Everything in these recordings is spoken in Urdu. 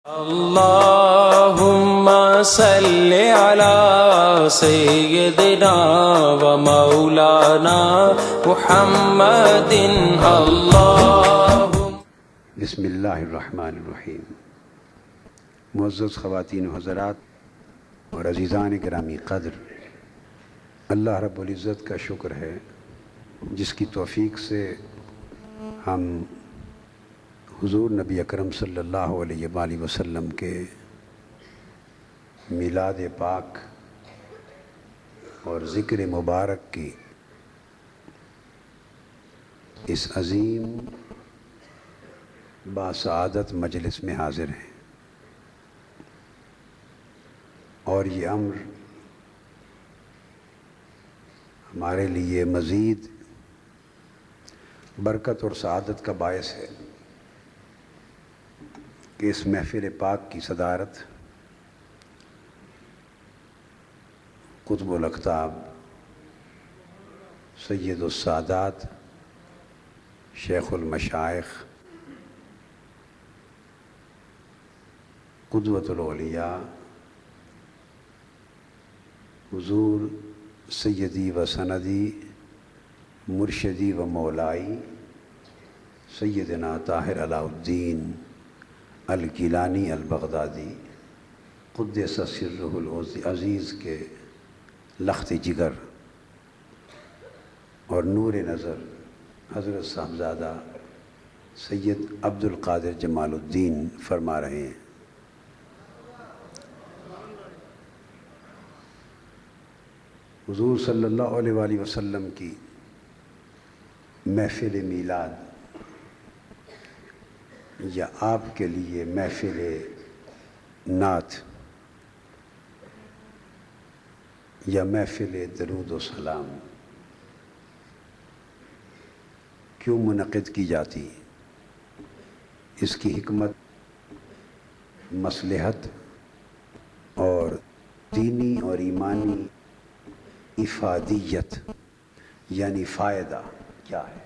اللهم صل على سيدنا ومولانا محمد اللهم بسم اللہ الرحمن الرحیم۔ معزز خواتین و حضرات اور عزیزان گرامی قدر، اللہ رب العزت کا شکر ہے جس کی توفیق سے ہم حضور نبی اکرم صلی اللہ علیہ وآلہ وسلم کے میلاد پاک اور ذکر مبارک کی اس عظیم باسعادت مجلس میں حاضر ہیں، اور یہ امر ہمارے لیے مزید برکت اور سعادت کا باعث ہے کہ اس محفل پاک کی صدارت قطب الاقطاب سید السادات شیخ المشائخ قدوۃ الاولیاء حضور سیدی و سندی مرشدی و مولائی سیدنا طاہر علاء الدین الگیلانی البغدادی قدس سرہ العزیز کے لخت جگر اور نور نظر حضرت صاحبزادہ سید عبد القادر جمال الدین فرما رہے ہیں۔ حضور صلی اللہ علیہ وآلہ وسلم کی محفل میلاد یا آپ کے لیے محفل نعت یا محفل درود و سلام کیوں منعقد کی جاتی؟ اس کی حکمت، مصلحت اور دینی اور ایمانی افادیت یعنی فائدہ کیا ہے؟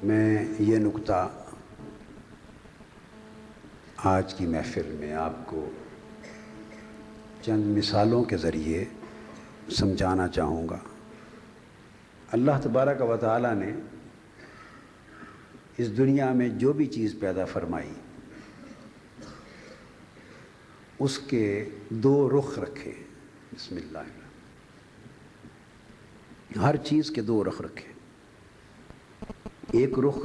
میں یہ نکتہ آج کی محفل میں آپ کو چند مثالوں کے ذریعے سمجھانا چاہوں گا۔ اللہ تبارک و تعالیٰ نے اس دنیا میں جو بھی چیز پیدا فرمائی اس کے دو رخ رکھے۔ بسم اللہ الرحمن الرحیم۔ ہر چیز کے دو رخ رکھے۔ ایک رخ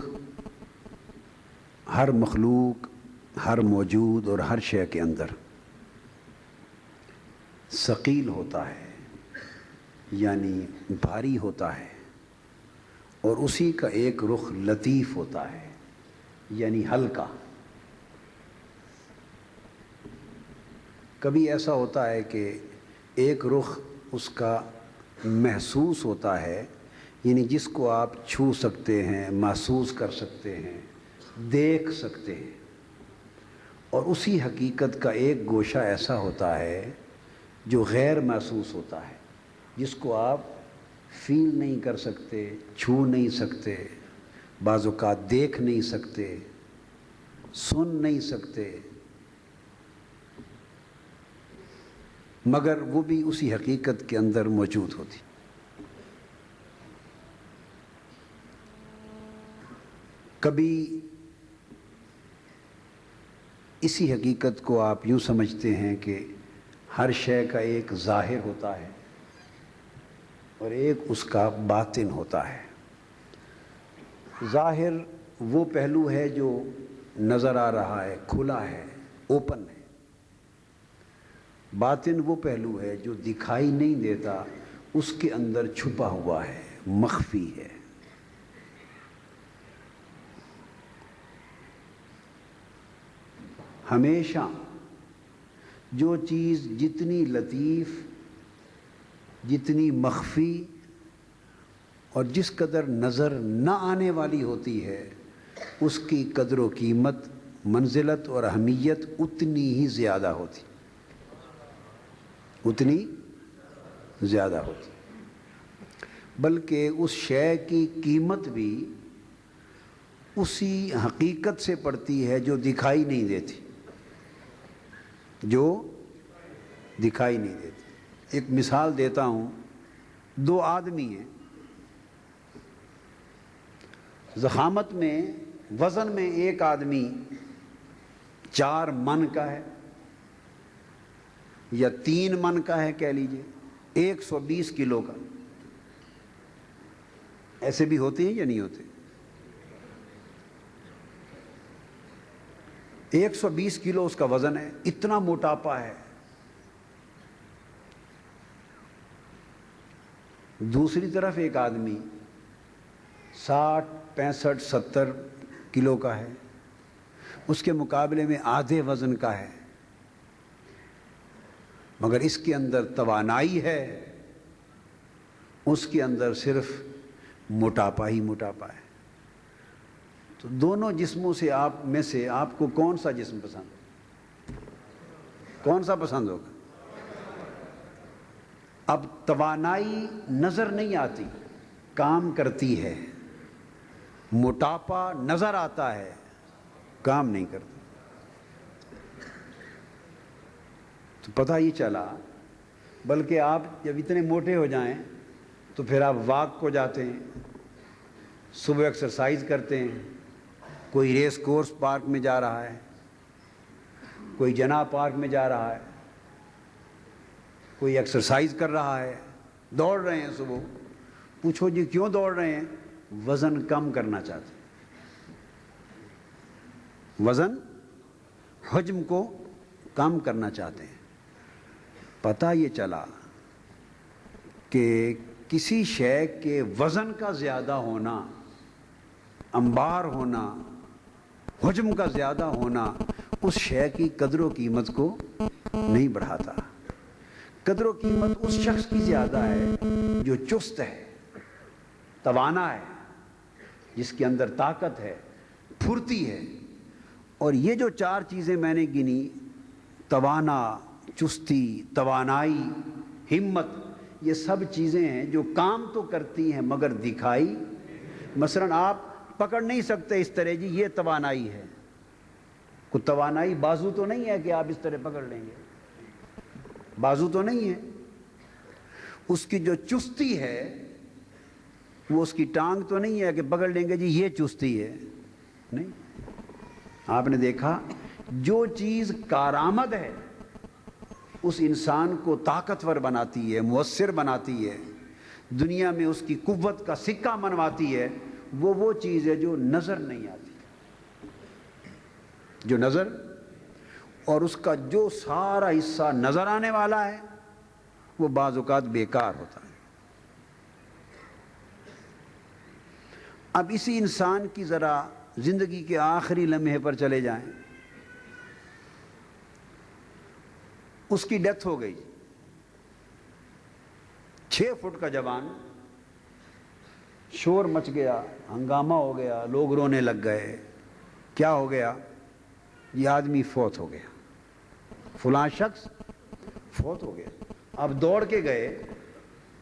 ہر مخلوق، ہر موجود اور ہر شے کے اندر ثقیل ہوتا ہے یعنی بھاری ہوتا ہے، اور اسی کا ایک رخ لطیف ہوتا ہے یعنی ہلکا۔ کبھی ایسا ہوتا ہے کہ ایک رخ اس کا محسوس ہوتا ہے، یعنی جس کو آپ چھو سکتے ہیں، محسوس کر سکتے ہیں، دیکھ سکتے ہیں، اور اسی حقیقت کا ایک گوشہ ایسا ہوتا ہے جو غیر محسوس ہوتا ہے، جس کو آپ فیل نہیں کر سکتے، چھو نہیں سکتے، بعض اوقات دیکھ نہیں سکتے، سن نہیں سکتے، مگر وہ بھی اسی حقیقت کے اندر موجود ہوتی۔ کبھی اسی حقیقت کو آپ یوں سمجھتے ہیں کہ ہر شے کا ایک ظاہر ہوتا ہے اور ایک اس کا باطن ہوتا ہے۔ ظاہر وہ پہلو ہے جو نظر آ رہا ہے، کھلا ہے، اوپن ہے۔ باطن وہ پہلو ہے جو دکھائی نہیں دیتا، اس کے اندر چھپا ہوا ہے، مخفی ہے۔ ہمیشہ جو چیز جتنی لطیف، جتنی مخفی اور جس قدر نظر نہ آنے والی ہوتی ہے، اس کی قدر و قیمت، منزلت اور اہمیت اتنی ہی زیادہ ہوتی، اتنی زیادہ ہوتی۔ بلکہ اس شے کی قیمت بھی اسی حقیقت سے پڑتی ہے جو دکھائی نہیں دیتی۔ جو دکھائی نہیں دیتی. ایک مثال دیتا ہوں. 2 آدمی ہیں, ضخامت میں, وزن میں ایک آدمی 4 من کا ہے یا 3 من کا ہے کہہ لیجئے, 120 کلو کا. ایسے بھی ہوتے ہیں یا نہیں ہوتے؟ 120 کلو اس کا وزن ہے, اتنا موٹاپا ہے. دوسری طرف ایک آدمی 60 65 70 کلو کا ہے, اس کے مقابلے میں آدھے وزن کا ہے, مگر اس کے اندر توانائی ہے, اس کے اندر صرف موٹاپا ہی موٹاپا ہے. تو دونوں جسموں سے آپ میں سے آپ کو کون سا جسم پسند, کون سا پسند ہوگا؟ اب توانائی نظر نہیں آتی, کام کرتی ہے. موٹاپا نظر آتا ہے, کام نہیں کرتا. تو پتہ یہ چلا, بلکہ آپ جب اتنے موٹے ہو جائیں تو پھر آپ واک کو جاتے ہیں, صبح ایکسرسائز کرتے ہیں, کوئی ریس کورس پارک میں جا رہا ہے, کوئی جناح پارک میں جا رہا ہے, کوئی ایکسرسائز کر رہا ہے, دوڑ رہے ہیں صبح. پوچھو جی کیوں دوڑ رہے ہیں؟ وزن کم کرنا چاہتے ہیں, وزن حجم کو کم کرنا چاہتے ہیں. پتہ یہ چلا کہ کسی شے کے وزن کا زیادہ ہونا, انبار ہونا, حجم کا زیادہ ہونا اس شے کی قدر و قیمت کو نہیں بڑھاتا. قدر و قیمت اس شخص کی زیادہ ہے جو چست ہے, توانا ہے, جس کے اندر طاقت ہے, پھرتی ہے. اور یہ جو 4 چیزیں میں نے گنی, توانا, چستی, توانائی, ہمت, یہ سب چیزیں ہیں جو کام تو کرتی ہیں مگر دکھائی. مثلا آپ پکڑ نہیں سکتے اس طرح جی یہ توانائی ہے. کوئی توانائی بازو تو نہیں ہے کہ آپ اس طرح پکڑ لیں گے, بازو تو نہیں ہے. اس کی جو چستی ہے وہ اس کی ٹانگ تو نہیں ہے کہ پکڑ لیں گے جی یہ چستی ہے, نہیں. آپ نے دیکھا جو چیز کارآمد ہے اس انسان کو طاقتور بناتی ہے, مؤثر بناتی ہے, دنیا میں اس کی قوت کا سکہ منواتی ہے, وہ چیز ہے جو نظر نہیں آتی, جو نظر, اور اس کا جو سارا حصہ نظر آنے والا ہے وہ بعض اوقات بیکار ہوتا ہے. اب اسی انسان کی ذرا زندگی کے آخری لمحے پر چلے جائیں. اس کی ڈیتھ ہو گئی, 6 فٹ کا جوان, شور مچ گیا, ہنگامہ ہو گیا, لوگ رونے لگ گئے. کیا ہو گیا؟ یہ آدمی فوت ہو گیا, فلاں شخص فوت ہو گیا. اب دوڑ کے گئے,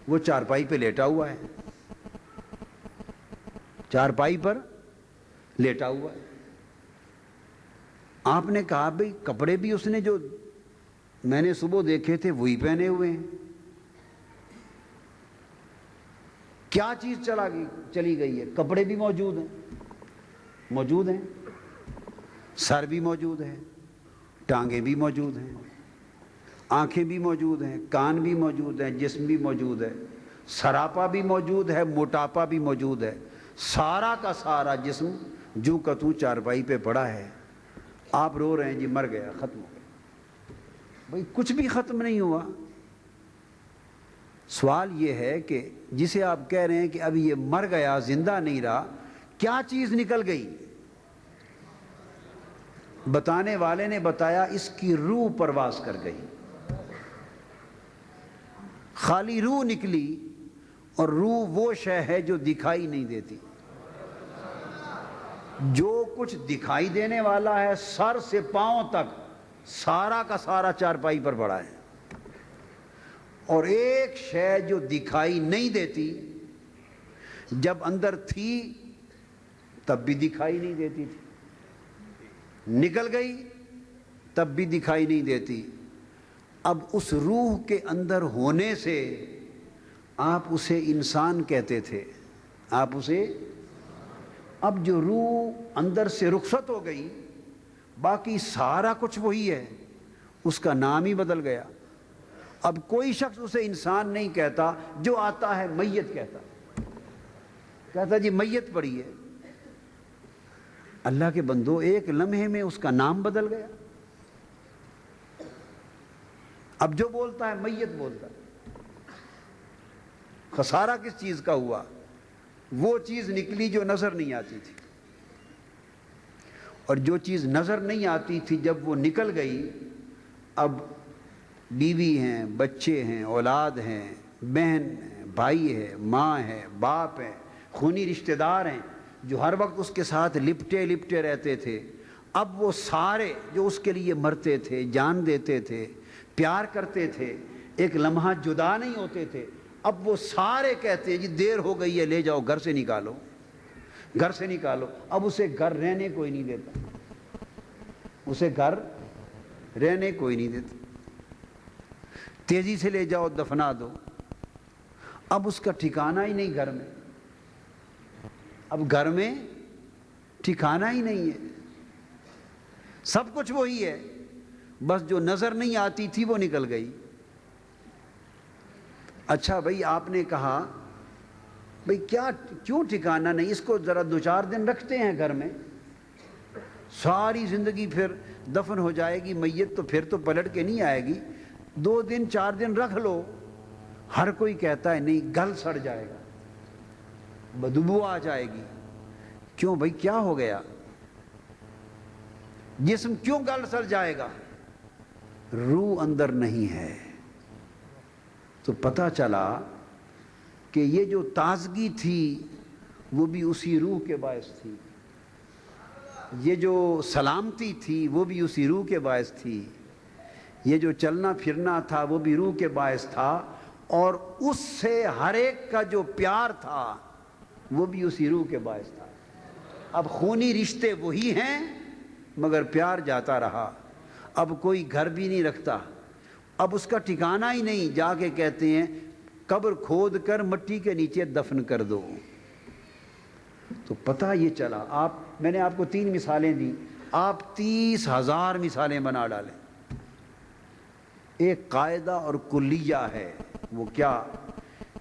وہ چارپائی پہ لیٹا ہوا ہے, چارپائی پر لیٹا ہوا ہے. آپ نے کہا بھئی کپڑے بھی اس نے جو میں نے صبح دیکھے تھے وہی پہنے ہوئے ہیں, کیا چیز چلی گئی ہے؟ کپڑے بھی موجود ہیں, سر بھی موجود ہے, ٹانگیں بھی موجود ہیں, آنکھیں بھی موجود ہیں, کان بھی موجود ہیں, جسم بھی موجود ہے, سراپا بھی موجود ہے, موٹاپا بھی موجود ہے, سارا کا سارا جسم جو کا تو چارپائی پہ پڑا ہے. آپ رو رہے ہیں جی مر گیا, ختم ہو گیا. بھئی کچھ بھی ختم نہیں ہوا. سوال یہ ہے کہ جسے آپ کہہ رہے ہیں کہ اب یہ مر گیا, زندہ نہیں رہا, کیا چیز نکل گئی؟ بتانے والے نے بتایا اس کی روح پرواز کر گئی, خالی روح نکلی. اور روح وہ شے ہے جو دکھائی نہیں دیتی. جو کچھ دکھائی دینے والا ہے سر سے پاؤں تک سارا کا سارا چارپائی پر پڑا ہے, اور ایک شے جو دکھائی نہیں دیتی, جب اندر تھی تب بھی دکھائی نہیں دیتی تھی, نکل گئی تب بھی دکھائی نہیں دیتی. اب اس روح کے اندر ہونے سے آپ اسے انسان کہتے تھے، آپ اسے، اب جو روح اندر سے رخصت ہو گئی باقی سارا کچھ وہی ہے، اس کا نام ہی بدل گیا. اب کوئی شخص اسے انسان نہیں کہتا، جو آتا ہے میت کہتا جی میت پڑی ہے. اللہ کے بندو، ایک لمحے میں اس کا نام بدل گیا. اب جو بولتا ہے میت بولتا ہے. خسارہ کس چیز کا ہوا؟ وہ چیز نکلی جو نظر نہیں آتی تھی، اور جو چیز نظر نہیں آتی تھی جب وہ نکل گئی، اب بیوی ہیں، بچے ہیں، اولاد ہیں، بہن ہے، بھائی ہے، ماں ہے، باپ ہے، خونی رشتہ دار ہیں جو ہر وقت اس کے ساتھ لپٹے رہتے تھے. اب وہ سارے جو اس کے لیے مرتے تھے، جان دیتے تھے، پیار کرتے تھے، ایک لمحہ جدا نہیں ہوتے تھے، اب وہ سارے کہتے ہیں جی دیر ہو گئی ہے، لے جاؤ گھر سے نکالو، گھر سے نکالو. اب اسے گھر رہنے کوئی نہیں دیتا، اسے گھر رہنے کوئی نہیں دیتا. تیزی سے لے جاؤ، دفنا دو. اب اس کا ٹھکانہ ہی نہیں گھر میں، اب گھر میں ٹھکانہ ہی نہیں ہے. سب کچھ وہی ہے، بس جو نظر نہیں آتی تھی وہ نکل گئی. اچھا بھائی، آپ نے کہا بھئی کیوں ٹھکانہ نہیں؟ اس کو ذرا 2-4 دن رکھتے ہیں گھر میں، ساری زندگی پھر دفن ہو جائے گی میت تو پھر تو پلٹ کے نہیں آئے گی. 2 دن 4 دن رکھ لو. ہر کوئی کہتا ہے نہیں، گل سڑ جائے گا، بدبو آ جائے گی. کیوں بھائی، کیا ہو گیا؟ جسم کیوں گل سڑ جائے گا؟ روح اندر نہیں ہے. تو پتہ چلا کہ یہ جو تازگی تھی وہ بھی اسی روح کے باعث تھی، یہ جو سلامتی تھی وہ بھی اسی روح کے باعث تھی، یہ جو چلنا پھرنا تھا وہ بھی روح کے باعث تھا، اور اس سے ہر ایک کا جو پیار تھا وہ بھی اسی روح کے باعث تھا. اب خونی رشتے وہی ہیں مگر پیار جاتا رہا. اب کوئی گھر بھی نہیں رکھتا، اب اس کا ٹھکانہ ہی نہیں. جا کے کہتے ہیں قبر کھود کر مٹی کے نیچے دفن کر دو. تو پتہ یہ چلا. میں نے آپ کو 3 مثالیں دی، آپ 30,000 مثالیں بنا ڈالیں. ایک قاعدہ اور کلیہ ہے، وہ کیا؟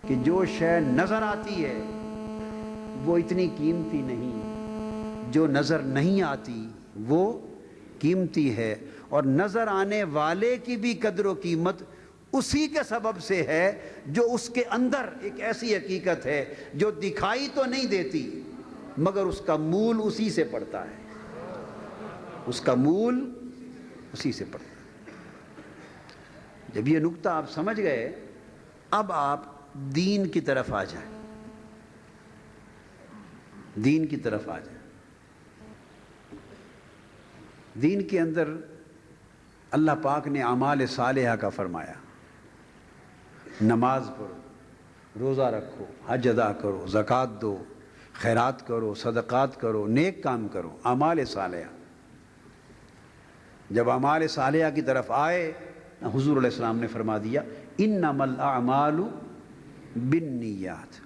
کہ جو شے نظر آتی ہے وہ اتنی قیمتی نہیں، جو نظر نہیں آتی وہ قیمتی ہے. اور نظر آنے والے کی بھی قدر و قیمت اسی کے سبب سے ہے جو اس کے اندر ایک ایسی حقیقت ہے جو دکھائی تو نہیں دیتی مگر اس کا مول اسی سے پڑتا ہے، اس کا مول اسی سے پڑتا ہے. جب یہ نکتہ آپ سمجھ گئے، اب آپ دین کی طرف آ جائیں، دین کی طرف آ جائیں. دین کے اندر اللہ پاک نے اعمال صالحہ کا فرمایا. نماز پڑھو، روزہ رکھو، حج ادا کرو، زکوٰۃ دو، خیرات کرو، صدقات کرو، نیک کام کرو، اعمال صالحہ. جب اعمال صالحہ کی طرف آئے، حضور علیہ السلام نے فرما دیا انما الاعمال بالنیات.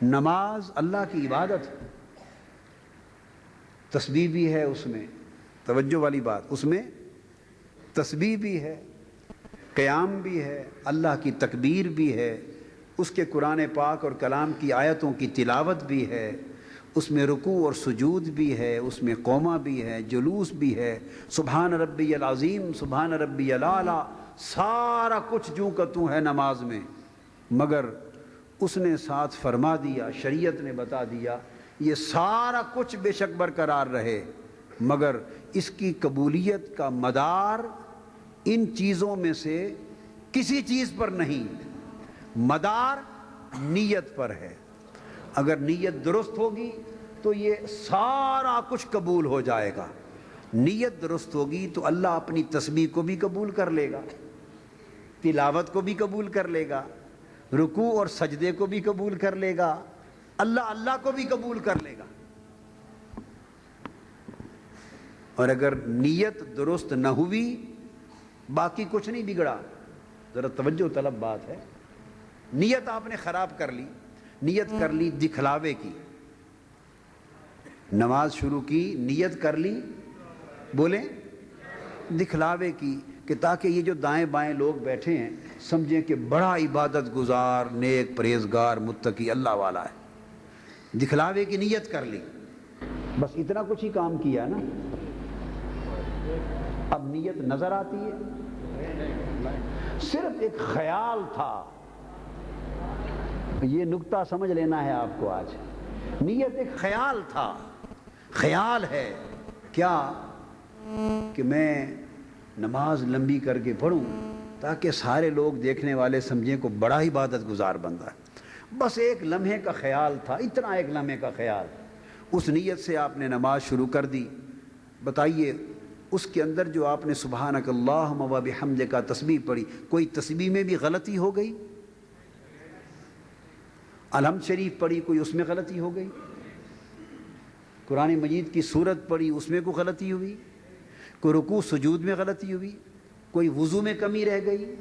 نماز اللہ کی عبادت ہے، تسبیح بھی ہے اس میں، توجہ والی بات، اس میں تسبیح بھی ہے، قیام بھی ہے، اللہ کی تکبیر بھی ہے، اس کے قرآن پاک اور کلام کی آیتوں کی تلاوت بھی ہے، اس میں رکوع اور سجود بھی ہے، اس میں قومہ بھی ہے، جلوس بھی ہے، سبحان ربی العظیم، سبحان ربی الاعلیٰ، سارا کچھ جوں کا توں ہے نماز میں. مگر اس نے ساتھ فرما دیا، شریعت نے بتا دیا یہ سارا کچھ بے شک برقرار رہے مگر اس کی قبولیت کا مدار ان چیزوں میں سے کسی چیز پر نہیں، مدار نیت پر ہے. اگر نیت درست ہوگی تو یہ سارا کچھ قبول ہو جائے گا. نیت درست ہوگی تو اللہ اپنی تسبیح کو بھی قبول کر لے گا، تلاوت کو بھی قبول کر لے گا، رکوع اور سجدے کو بھی قبول کر لے گا، اللہ کو بھی قبول کر لے گا. اور اگر نیت درست نہ ہوئی باقی کچھ نہیں بگڑا. ذرا توجہ طلب بات ہے. نیت آپ نے خراب کر لی, نیت کر لی دکھلاوے کی, نماز شروع کی نیت کر لی بولیں دکھلاوے کی, کہ تاکہ یہ جو دائیں بائیں لوگ بیٹھے ہیں سمجھیں کہ بڑا عبادت گزار, نیک, پرہیزگار, متقی, اللہ والا ہے. دکھلاوے کی نیت کر لی, بس اتنا کچھ ہی کام کیا نا. اب نیت نظر آتی ہے, صرف ایک خیال تھا. یہ نکتہ سمجھ لینا ہے آپ کو آج. نیت ایک خیال تھا, خیال ہے کیا کہ میں نماز لمبی کر کے پڑھوں تاکہ سارے لوگ دیکھنے والے سمجھیں کو بڑا عبادت گزار بندہ ہے. بس ایک لمحے کا خیال تھا, اتنا ایک لمحے کا خیال. اس نیت سے آپ نے نماز شروع کر دی. بتائیے اس کے اندر جو آپ نے سبحانک اللہم و بحمدک کا تسبیح پڑھی, کوئی تسبیح میں بھی غلطی ہو گئی؟ الحمد شریف پڑھی, کوئی اس میں غلطی ہو گئی؟ قرآن مجید کی سورت پڑھی, اس میں کوئی غلطی ہوئی؟ کوئی رکوع سجود میں غلطی ہوئی؟ کوئی وضو میں کمی رہ گئی؟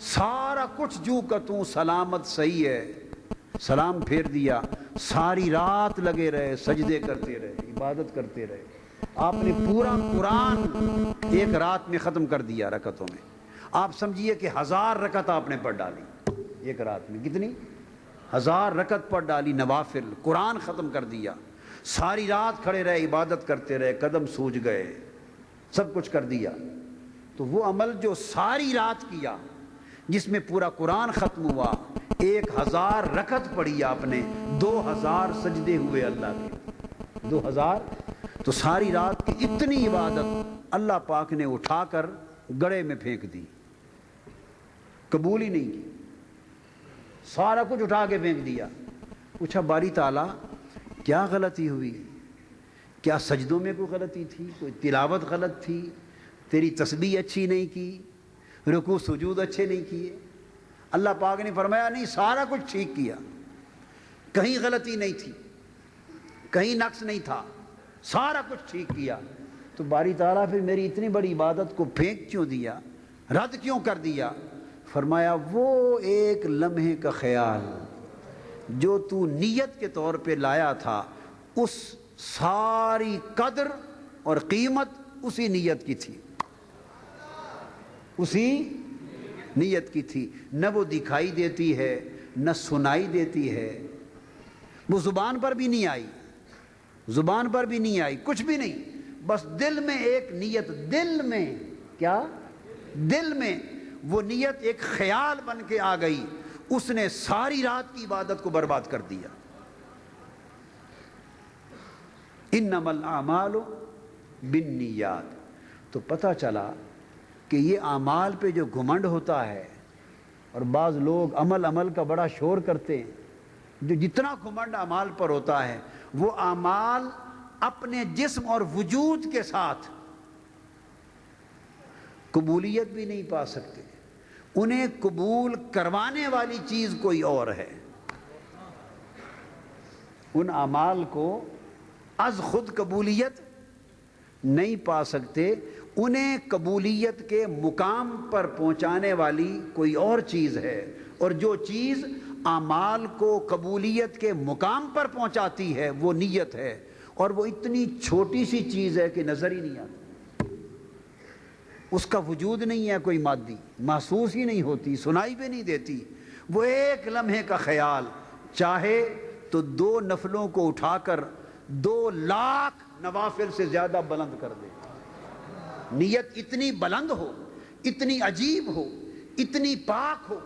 سارا کچھ جو کا توں سلامت صحیح ہے. سلام پھیر دیا, ساری رات لگے رہے, سجدے کرتے رہے, عبادت کرتے رہے. آپ نے پورا قرآن ایک رات میں ختم کر دیا رکعتوں میں. آپ سمجھیے کہ 1000 رکعت آپ نے پڑھ ڈالی ایک رات میں. کتنی؟ 1000 رکعت پڑھ ڈالی نوافل, قرآن ختم کر دیا. ساری رات کھڑے رہے, عبادت کرتے رہے, قدم سوج گئے, سب کچھ کر دیا. تو وہ عمل جو ساری رات کیا, جس میں پورا قرآن ختم ہوا, 1000 رکعت پڑھی آپ نے, 2000 سجدے ہوئے اللہ کے, 2000. تو ساری رات کی اتنی عبادت اللہ پاک نے اٹھا کر گڑھے میں پھینک دی, قبول ہی نہیں کی. سارا کچھ اٹھا کے پھینک دیا. پوچھا باری تعالیٰ کیا غلطی ہوئی؟ کیا سجدوں میں کوئی غلطی تھی؟ کوئی تلاوت غلط تھی؟ تیری تسبیح اچھی نہیں کی؟ رکوع سجود اچھے نہیں کیے؟ اللہ پاک نے فرمایا نہیں, سارا کچھ ٹھیک کیا, کہیں غلطی نہیں تھی, کہیں نقص نہیں تھا, سارا کچھ ٹھیک کیا. تو باری تعالیٰ پھر میری اتنی بڑی عبادت کو پھینک کیوں دیا, رد کیوں کر دیا؟ فرمایا وہ ایک لمحے کا خیال جو تو نیت کے طور پہ لایا تھا, اس ساری قدر اور قیمت اسی نیت کی تھی, اسی نیت کی تھی. نہ وہ دکھائی دیتی ہے, نہ سنائی دیتی ہے, وہ زبان پر بھی نہیں آئی, زبان پر بھی نہیں آئی, کچھ بھی نہیں. بس دل میں ایک نیت, دل میں کیا, دل میں وہ نیت ایک خیال بن کے آ گئی, اس نے ساری رات کی عبادت کو برباد کر دیا. انما الاعمال بالنیات. تو پتہ چلا کہ یہ اعمال پہ جو گھمنڈ ہوتا ہے, اور بعض لوگ عمل کا بڑا شور کرتے ہیں, جو جتنا گھمنڈ اعمال پر ہوتا ہے, وہ اعمال اپنے جسم اور وجود کے ساتھ قبولیت بھی نہیں پا سکتے. انہیں قبول کروانے والی چیز کوئی اور ہے. ان اعمال کو از خود قبولیت نہیں پا سکتے, انہیں قبولیت کے مقام پر پہنچانے والی کوئی اور چیز ہے. اور جو چیز اعمال کو قبولیت کے مقام پر پہنچاتی ہے وہ نیت ہے, اور وہ اتنی چھوٹی سی چیز ہے کہ نظر ہی نہیں آتی, اس کا وجود نہیں ہے کوئی مادی, محسوس ہی نہیں ہوتی, سنائی بھی نہیں دیتی. وہ ایک لمحے کا خیال, چاہے تو 2 نفلوں کو اٹھا کر 2,00,000 نوافل سے زیادہ بلند کر دے. نیت اتنی بلند ہو, اتنی عجیب ہو, اتنی پاک ہو,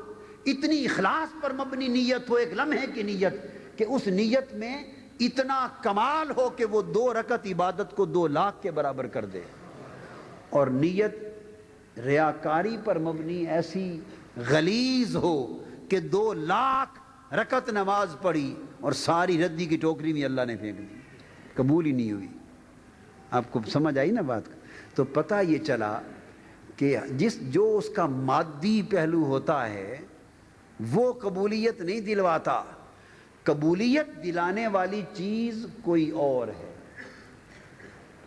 اتنی اخلاص پر مبنی نیت ہو, ایک لمحے کی نیت, کہ اس نیت میں اتنا کمال ہو کہ وہ 2 رکعت عبادت کو 2,00,000 کے برابر کر دے. اور نیت ریاکاری پر مبنی ایسی غلیظ ہو کہ 2,00,000 رکعت نماز پڑھی اور ساری ردی کی ٹوکری میں اللہ نے پھینک دی, قبول ہی نہیں ہوئی. آپ کو سمجھ آئی نا بات؟ تو پتہ یہ چلا کہ جو اس کا مادی پہلو ہوتا ہے وہ قبولیت نہیں دلواتا, قبولیت دلانے والی چیز کوئی اور ہے.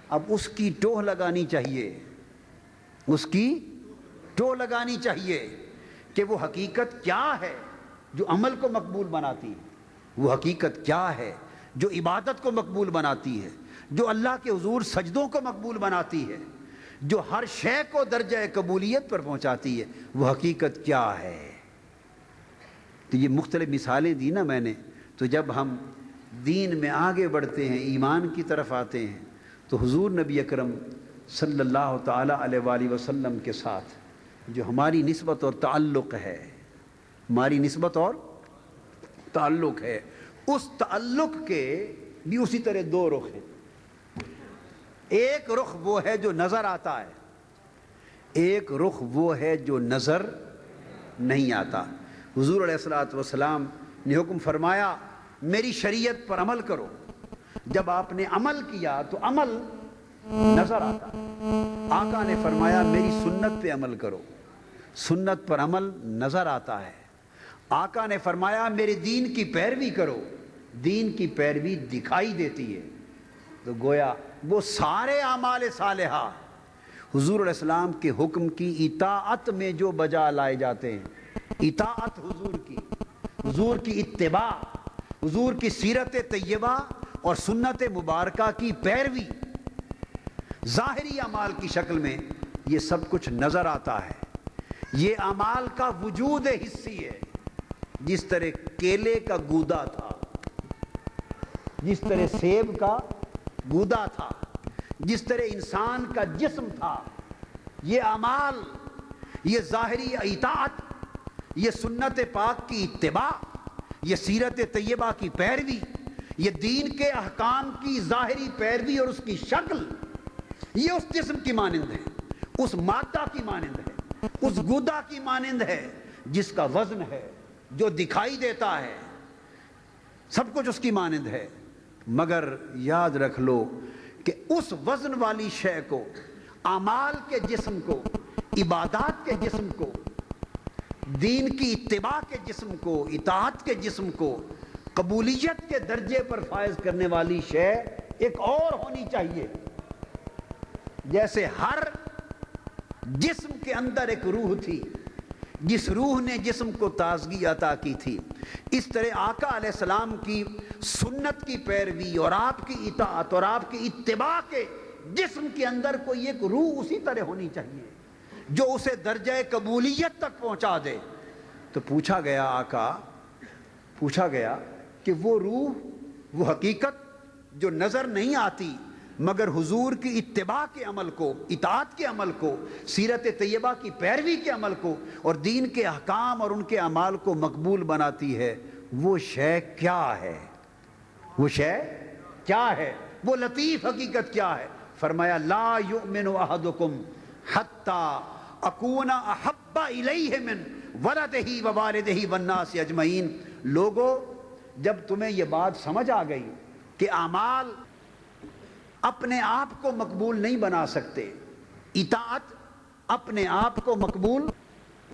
اب اس کی ٹوہ لگانی چاہیے، اس کی ٹوہ لگانی چاہیے کہ وہ حقیقت کیا ہے جو عمل کو مقبول بناتی ہے، وہ حقیقت کیا ہے جو عبادت کو مقبول بناتی ہے، جو اللہ کے حضور سجدوں کو مقبول بناتی ہے، جو ہر شے کو درجہ قبولیت پر پہنچاتی ہے، وہ حقیقت کیا ہے۔ تو یہ مختلف مثالیں دی نا میں نے، تو جب ہم دین میں آگے بڑھتے ہیں، ایمان کی طرف آتے ہیں، تو حضور نبی اکرم صلی اللہ تعالیٰ علیہ وآلہ وسلم کے ساتھ جو ہماری نسبت اور تعلق ہے، ہماری نسبت اور تعلق ہے، اس تعلق کے بھی اسی طرح دو رخ ہیں۔ ایک رخ وہ ہے جو نظر آتا ہے، ایک رخ وہ ہے جو نظر نہیں آتا۔ حضور علیہ الصلوۃ والسلام نے حکم فرمایا میری شریعت پر عمل کرو، جب آپ نے عمل کیا تو عمل نظر آتا۔ آقا نے فرمایا میری سنت پہ عمل کرو، سنت پر عمل نظر آتا ہے۔ آقا نے فرمایا میرے دین کی پیروی کرو، دین کی پیروی دکھائی دیتی ہے۔ تو گویا وہ سارے اعمال صالحہ حضور علیہ السلام کے حکم کی اطاعت میں جو بجا لائے جاتے ہیں، اطاعت حضور کی اتباع، حضور کی سیرت طیبہ اور سنت مبارکہ کی پیروی، ظاہری اعمال کی شکل میں یہ سب کچھ نظر آتا ہے۔ یہ اعمال کا وجود حسی ہے، جس طرح کیلے کا گودا تھا، جس طرح سیب کا گودا تھا، جس طرح انسان کا جسم تھا، یہ اعمال، یہ ظاہری اطاعت، یہ سنت پاک کی اتباع، یہ سیرت طیبہ کی پیروی، یہ دین کے احکام کی ظاہری پیروی اور اس کی شکل، یہ اس جسم کی مانند ہے، اس مادہ کی مانند ہے، اس گودا کی مانند ہے جس کا وزن ہے، جو دکھائی دیتا ہے، سب کچھ اس کی مانند ہے۔ مگر یاد رکھ لو کہ اس وزن والی شے کو، اعمال کے جسم کو، عبادات کے جسم کو، دین کی اتباع کے جسم کو، اطاعت کے جسم کو قبولیت کے درجے پر فائز کرنے والی شے ایک اور ہونی چاہیے۔ جیسے ہر جسم کے اندر ایک روح تھی، جس روح نے جسم کو تازگی عطا کی تھی، اس طرح آقا علیہ السلام کی سنت کی پیروی اور آپ کی اطاعت اور آپ کی اتباع کے جسم کے اندر کوئی ایک روح اسی طرح ہونی چاہیے جو اسے درجہ قبولیت تک پہنچا دے۔ تو پوچھا گیا آقا، پوچھا گیا کہ وہ روح، وہ حقیقت جو نظر نہیں آتی مگر حضور کی اتباع کے عمل کو، اطاعت کے عمل کو، سیرت طیبہ کی پیروی کے عمل کو اور دین کے احکام اور ان کے اعمال کو مقبول بناتی ہے، وہ شے کیا ہے؟ وہ شے کیا ہے؟ وہ لطیف حقیقت کیا ہے؟ فرمایا لا یؤمن احدکم حتی اکون احب الیہ من ولدہ ووالدہ والناس اجمعین۔ لوگو، جب تمہیں یہ بات سمجھ آ گئی کہ اعمال اپنے آپ کو مقبول نہیں بنا سکتے، اطاعت اپنے آپ کو مقبول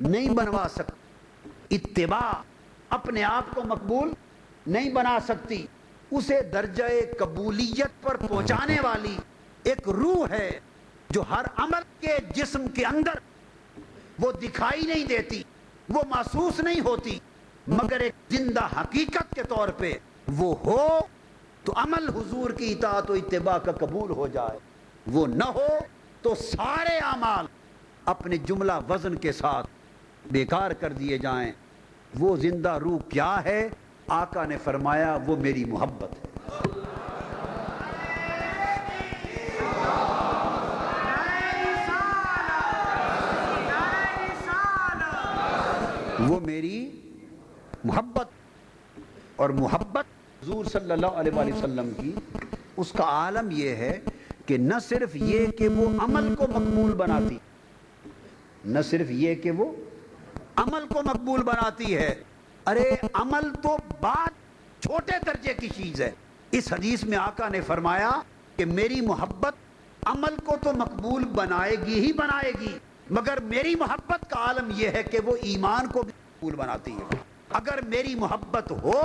نہیں بنوا سکتی، اتباع اپنے آپ کو مقبول نہیں بنا سکتی، اسے درجہ قبولیت پر پہنچانے والی ایک روح ہے جو ہر عمل کے جسم کے اندر وہ دکھائی نہیں دیتی، وہ محسوس نہیں ہوتی، مگر ایک زندہ حقیقت کے طور پہ وہ ہو تو عمل حضور کی اطاعت و اتباع کا قبول ہو جائے، وہ نہ ہو تو سارے اعمال اپنے جملہ وزن کے ساتھ بیکار کر دیے جائیں۔ وہ زندہ روح کیا ہے؟ آقا نے فرمایا وہ میری محبت ہے۔ وہ میری محبت، اور محبت حضور صلی اللہ علیہ وآلہ وسلم کی اس کا عالم یہ ہے کہ نہ صرف یہ کہ وہ عمل کو مقبول بناتی، نہ صرف یہ کہ وہ عمل کو مقبول بناتی ہے، ارے عمل تو بات چھوٹے درجے کی چیز ہے۔ اس حدیث میں آقا نے فرمایا کہ میری محبت عمل کو تو مقبول بنائے گی ہی بنائے گی، مگر میری محبت کا عالم یہ ہے کہ وہ ایمان کو بھی قبول بناتی ہے۔ اگر میری محبت ہو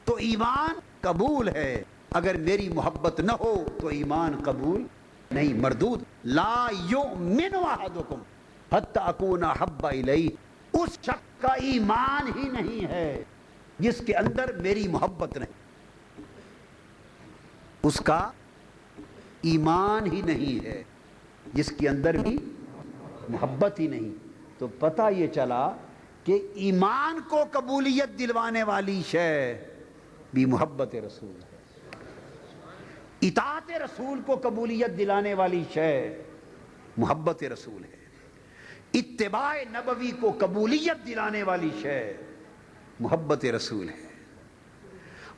تو ایمان قبول ہے، اگر میری محبت نہ ہو تو ایمان قبول نہیں مردود، لا یؤمن احدکم حتی اکون احب الیہ، اس شخص کا ایمان ہی نہیں ہے جس کے اندر میری محبت نہیں، اس کا ایمان ہی نہیں ہے جس کے اندر بھی محبت ہی نہیں۔ تو پتہ یہ چلا کہ ایمان کو قبولیت دلوانے والی شے بھی محبت رسول ہے، اطاعت رسول کو قبولیت دلانے والی شے محبت رسول ہے، اتباع نبوی کو قبولیت دلانے والی شے محبت رسول ہے،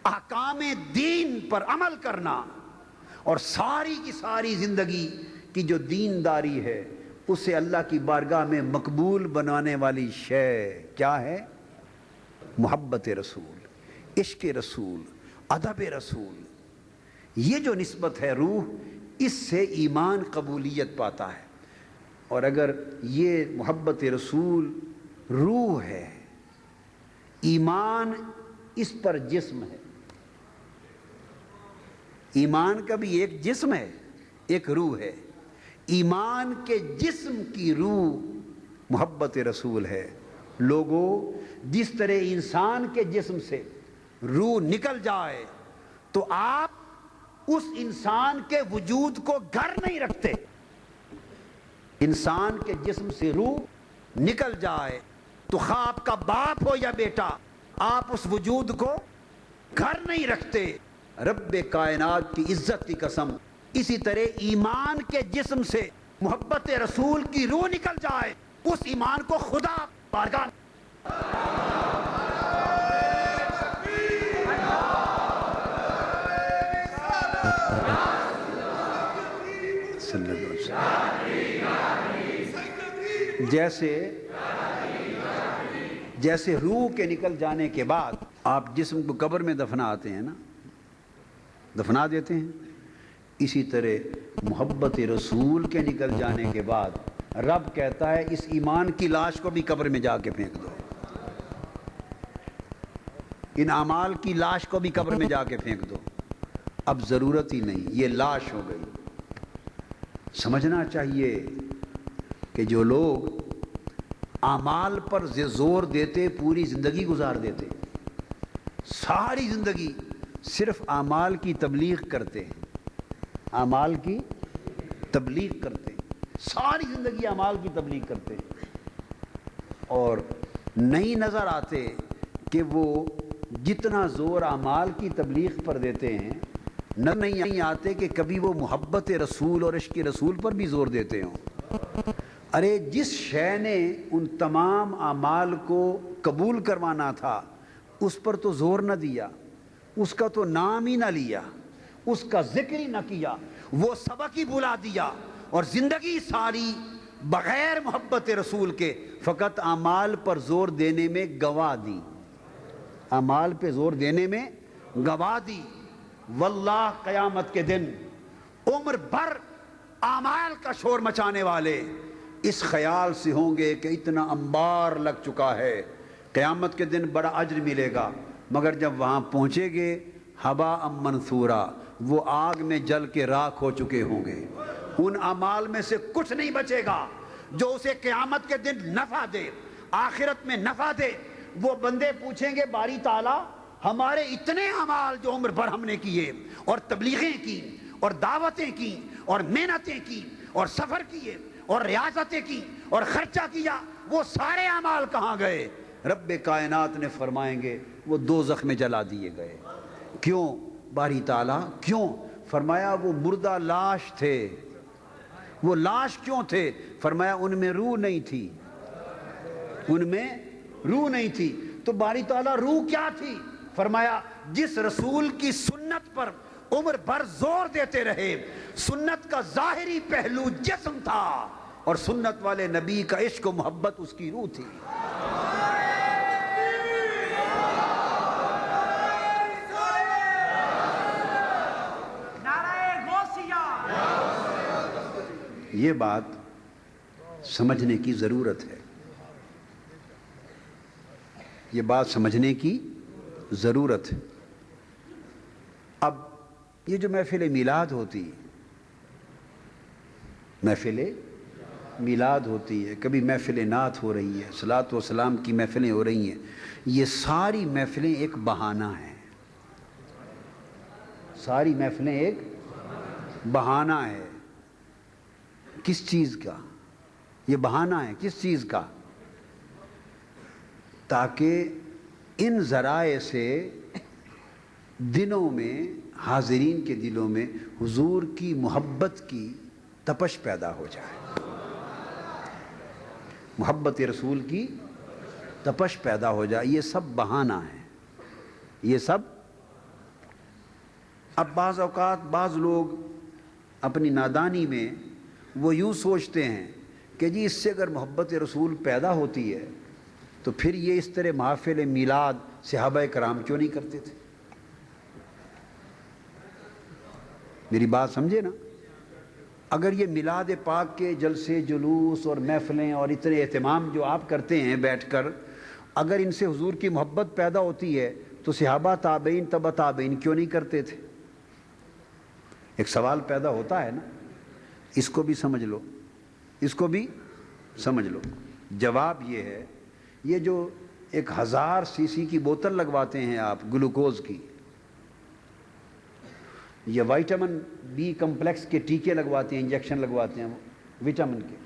احکام دین پر عمل کرنا اور ساری کی ساری زندگی کی جو دینداری ہے اسے اللہ کی بارگاہ میں مقبول بنانے والی شے کیا ہے؟ محبت رسول، عشق رسول، ادب رسول۔ یہ جو نسبت ہے روح، اس سے ایمان قبولیت پاتا ہے۔ اور اگر یہ محبت رسول روح ہے، ایمان اس پر جسم ہے، ایمان کا بھی ایک جسم ہے ایک روح ہے، ایمان کے جسم کی روح محبت رسول ہے۔ لوگوں، جس طرح انسان کے جسم سے روح نکل جائے تو آپ اس انسان کے وجود کو گھر نہیں رکھتے، انسان کے جسم سے روح نکل جائے تو خواہ آپ کا باپ ہو یا بیٹا، آپ اس وجود کو گھر نہیں رکھتے۔ رب کائنات کی عزت کی قسم، اسی طرح ایمان کے جسم سے محبت رسول کی روح نکل جائے، اس ایمان کو خدا بارگاہ صلی اللہ علیہ وسلم، جیسے روح کے نکل جانے کے بعد آپ جسم کو قبر میں دفناتے ہیں نا، دفنا دیتے ہیں، اسی طرح محبت رسول کے نکل جانے کے بعد رب کہتا ہے اس ایمان کی لاش کو بھی قبر میں جا کے پھینک دو، ان اعمال کی لاش کو بھی قبر میں جا کے پھینک دو، اب ضرورت ہی نہیں، یہ لاش ہو گئی۔ سمجھنا چاہیے کہ جو لوگ اعمال پر زور دیتے پوری زندگی گزار دیتے، ساری زندگی صرف اعمال کی تبلیغ کرتے ہیں، اعمال کی تبلیغ کرتے ہیں، ساری زندگی اعمال کی تبلیغ کرتے ہیں، اور نہیں نظر آتے کہ وہ جتنا زور اعمال کی تبلیغ پر دیتے ہیں نہیں آتے کہ کبھی وہ محبت رسول اور عشق رسول پر بھی زور دیتے ہوں۔ ارے جس شے نے ان تمام اعمال کو قبول کروانا تھا اس پر تو زور نہ دیا، اس کا تو نام ہی نہ لیا، اس کا ذکر ہی نہ کیا، وہ سبق ہی بلا دیا، اور زندگی ساری بغیر محبت رسول کے فقط اعمال پر زور دینے میں گوا دی، اعمال پہ زور دینے میں گوا دی۔ واللہ قیامت کے دن عمر بھر اعمال کا شور مچانے والے اس خیال سے ہوں گے کہ اتنا انبار لگ چکا ہے، قیامت کے دن بڑا اجر ملے گا، مگر جب وہاں پہنچے گے ہباء منثورا، وہ آگ میں جل کے راکھ ہو چکے ہوں گے، ان اعمال میں سے کچھ نہیں بچے گا جو اسے قیامت کے دن نفع دے، آخرت میں نفع دے۔ وہ بندے پوچھیں گے باری تعالیٰ ہمارے اتنے اعمال جو عمر بھر ہم نے کیے، اور تبلیغیں کی، اور دعوتیں کی، اور محنتیں کی، اور سفر کیے، اور ریاستیں کی، اور خرچہ کیا، وہ سارے اعمال کہاں گئے؟ رب کائنات نے فرمائیں گے وہ دوزخ میں جلا دیے گئے۔ کیوں باری تعالیٰ کیوں؟ فرمایا وہ مردہ لاش تھے۔ وہ لاش کیوں تھے؟ فرمایا ان میں روح نہیں تھی، ان میں روح نہیں تھی۔ تو باری تعالیٰ روح کیا تھی؟ فرمایا جس رسول کی سنت پر عمر بھر زور دیتے رہے، سنت کا ظاہری پہلو جسم تھا، اور سنت والے نبی کا عشق و محبت اس کی روح تھی۔ یہ بات سمجھنے کی ضرورت ہے، یہ بات سمجھنے کی ضرورت ہے۔ اب یہ جو محفل میلاد ہوتی، محفل میلاد ہوتی ہے، کبھی محفل نعت ہو رہی ہے، صلاۃ و سلام کی محفلیں ہو رہی ہیں. یہ ساری محفلیں ایک بہانہ ہیں. ساری محفلیں ایک بہانہ ہے. کس چیز کا یہ بہانہ ہے؟ کس چیز کا؟ تاکہ ان ذرائع سے دلوں میں، حاضرین کے دلوں میں حضور کی محبت کی تپش پیدا ہو جائے. محبت رسول کی تپش پیدا ہو جائے. یہ سب بہانہ ہے. یہ سب. اب بعض اوقات بعض لوگ اپنی نادانی میں وہ یوں سوچتے ہیں کہ جی اس سے اگر محبت رسول پیدا ہوتی ہے تو پھر یہ اس طرح محافل میلاد صحابہ کرام کیوں نہیں کرتے تھے؟ میری بات سمجھے نا. اگر یہ میلاد پاک کے جلسے جلوس اور محفلیں اور اتنے اہتمام جو آپ کرتے ہیں بیٹھ کر، اگر ان سے حضور کی محبت پیدا ہوتی ہے تو صحابہ تابعین تبع تابعین کیوں نہیں کرتے تھے؟ ایک سوال پیدا ہوتا ہے نا. اس کو بھی سمجھ لو، اس کو بھی سمجھ لو. جواب یہ ہے، یہ جو 1000 cc کی بوتل لگواتے ہیں آپ گلوکوز کی، یہ وائٹامن بی کمپلیکس کے ٹیکے لگواتے ہیں، انجیکشن لگواتے ہیں وٹامن کے،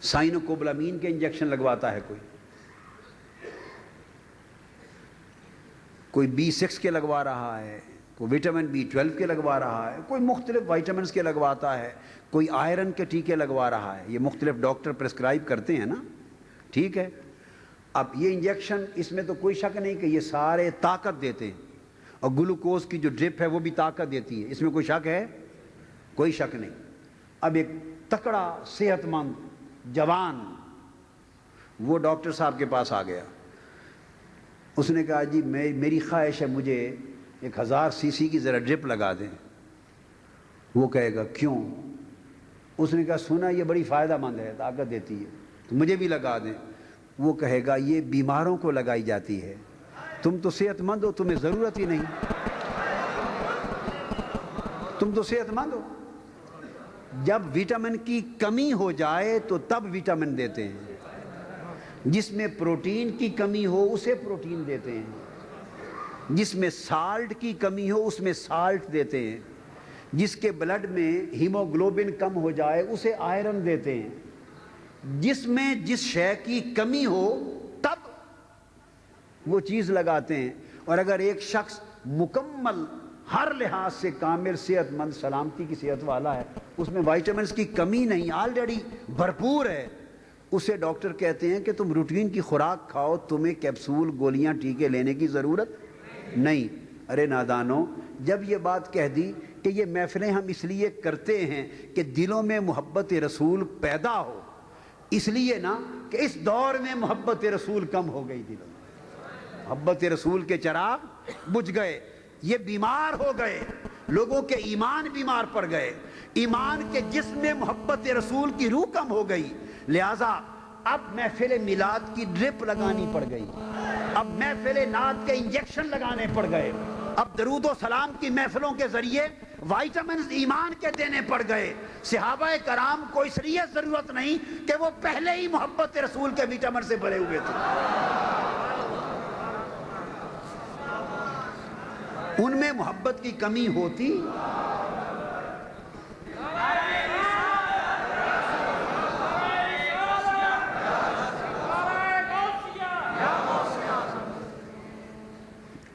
سائنوکوبلامین کے انجیکشن لگواتا ہے کوئی B6 کے لگوا رہا ہے، کوئی وٹامن B12 کے لگوا رہا ہے، کوئی مختلف وائٹامنس کے لگواتا ہے، کوئی آئرن کے ٹیکے لگوا رہا ہے. یہ مختلف ڈاکٹر پرسکرائب کرتے ہیں نا. ٹھیک ہے. اب یہ انجیکشن، اس میں تو کوئی شک نہیں کہ یہ سارے طاقت دیتے ہیں، اور گلوکوز کی جو ڈرپ ہے وہ بھی طاقت دیتی ہے. اس میں کوئی شک ہے؟ کوئی شک نہیں. اب ایک تکڑا صحت مند جوان وہ ڈاکٹر صاحب کے پاس آ گیا. اس نے کہا جی میری خواہش ہے مجھے 1000 cc کی ذرا ڈرپ لگا دیں. وہ کہے گا کیوں؟ اس نے کہا سنا یہ بڑی فائدہ مند ہے، طاقت دیتی ہے، تو مجھے بھی لگا دیں. وہ کہے گا یہ بیماروں کو لگائی جاتی ہے، تم تو صحت مند ہو، تمہیں ضرورت ہی نہیں. تم تو صحت مند ہو. جب وٹامن کی کمی ہو جائے تو تب وٹامن دیتے ہیں. جس میں پروٹین کی کمی ہو اسے پروٹین دیتے ہیں. جس میں سالٹ کی کمی ہو اس میں سالٹ دیتے ہیں. جس کے بلڈ میں ہیموگلوبن کم ہو جائے اسے آئرن دیتے ہیں. جس میں جس شے کی کمی ہو تب وہ چیز لگاتے ہیں. اور اگر ایک شخص مکمل ہر لحاظ سے کامل صحت مند سلامتی کی صحت والا ہے، اس میں وائٹامنس کی کمی نہیں، آلریڈی بھرپور ہے، اسے ڈاکٹر کہتے ہیں کہ تم روٹین کی خوراک کھاؤ، تمہیں کیپسول گولیاں ٹیکے لینے کی ضرورت نہیں. ارے نادانو، جب یہ بات کہہ دی کہ یہ محفلیں ہم اس لیے کرتے ہیں کہ دلوں میں محبت رسول پیدا ہو، اس لیے نا کہ اس دور میں محبت رسول کم ہو گئی. دلوں میں محبت رسول کے چراغ بجھ گئے، یہ بیمار ہو گئے، لوگوں کے ایمان بیمار پڑ گئے، ایمان کے جسم میں محبت رسول کی روح کم ہو گئی. لہذا اب محفل میلاد کی ڈرپ لگانی پڑ گئی، اب محفل نعت کے انجیکشن لگانے پڑ گئے، اب درود و سلام کی محفلوں کے ذریعے وائٹامنز ایمان کے دینے پڑ گئے. صحابہ کرام کو اس لیے ضرورت نہیں کہ وہ پہلے ہی محبت رسول کے وٹامن سے بھرے ہوئے تھے. ان میں محبت کی کمی ہوتی.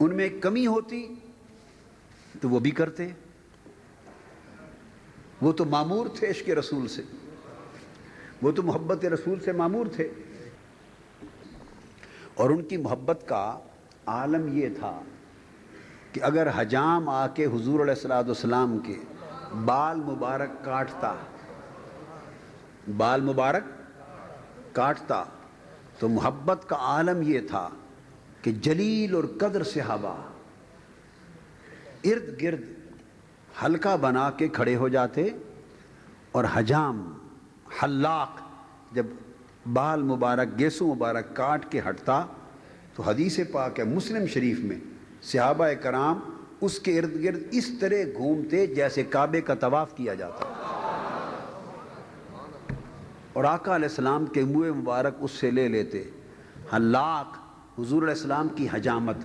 ان میں کمی ہوتی تو وہ بھی کرتے. وہ تو مامور تھے عشق رسول سے، وہ تو محبت رسول سے مامور تھے. اور ان کی محبت کا عالم یہ تھا کہ اگر حجام آ کے حضور علیہ الصلوۃ والسلام کے بال مبارک کاٹتا تو محبت کا عالم یہ تھا کہ جلیل اور قدر صحابہ ارد گرد حلقہ بنا کے کھڑے ہو جاتے، اور حجام حلاق جب بال مبارک گیسو مبارک کاٹ کے ہٹتا تو حدیث پاک ہے مسلم شریف میں، صحابہ کرام اس کے ارد گرد اس طرح گھومتے جیسے کعبے کا طواف کیا جاتا. اور آقا علیہ السلام کے منہ مبارک اس سے لے لیتے. حلاق حضور علیہ السلام کی حجامت،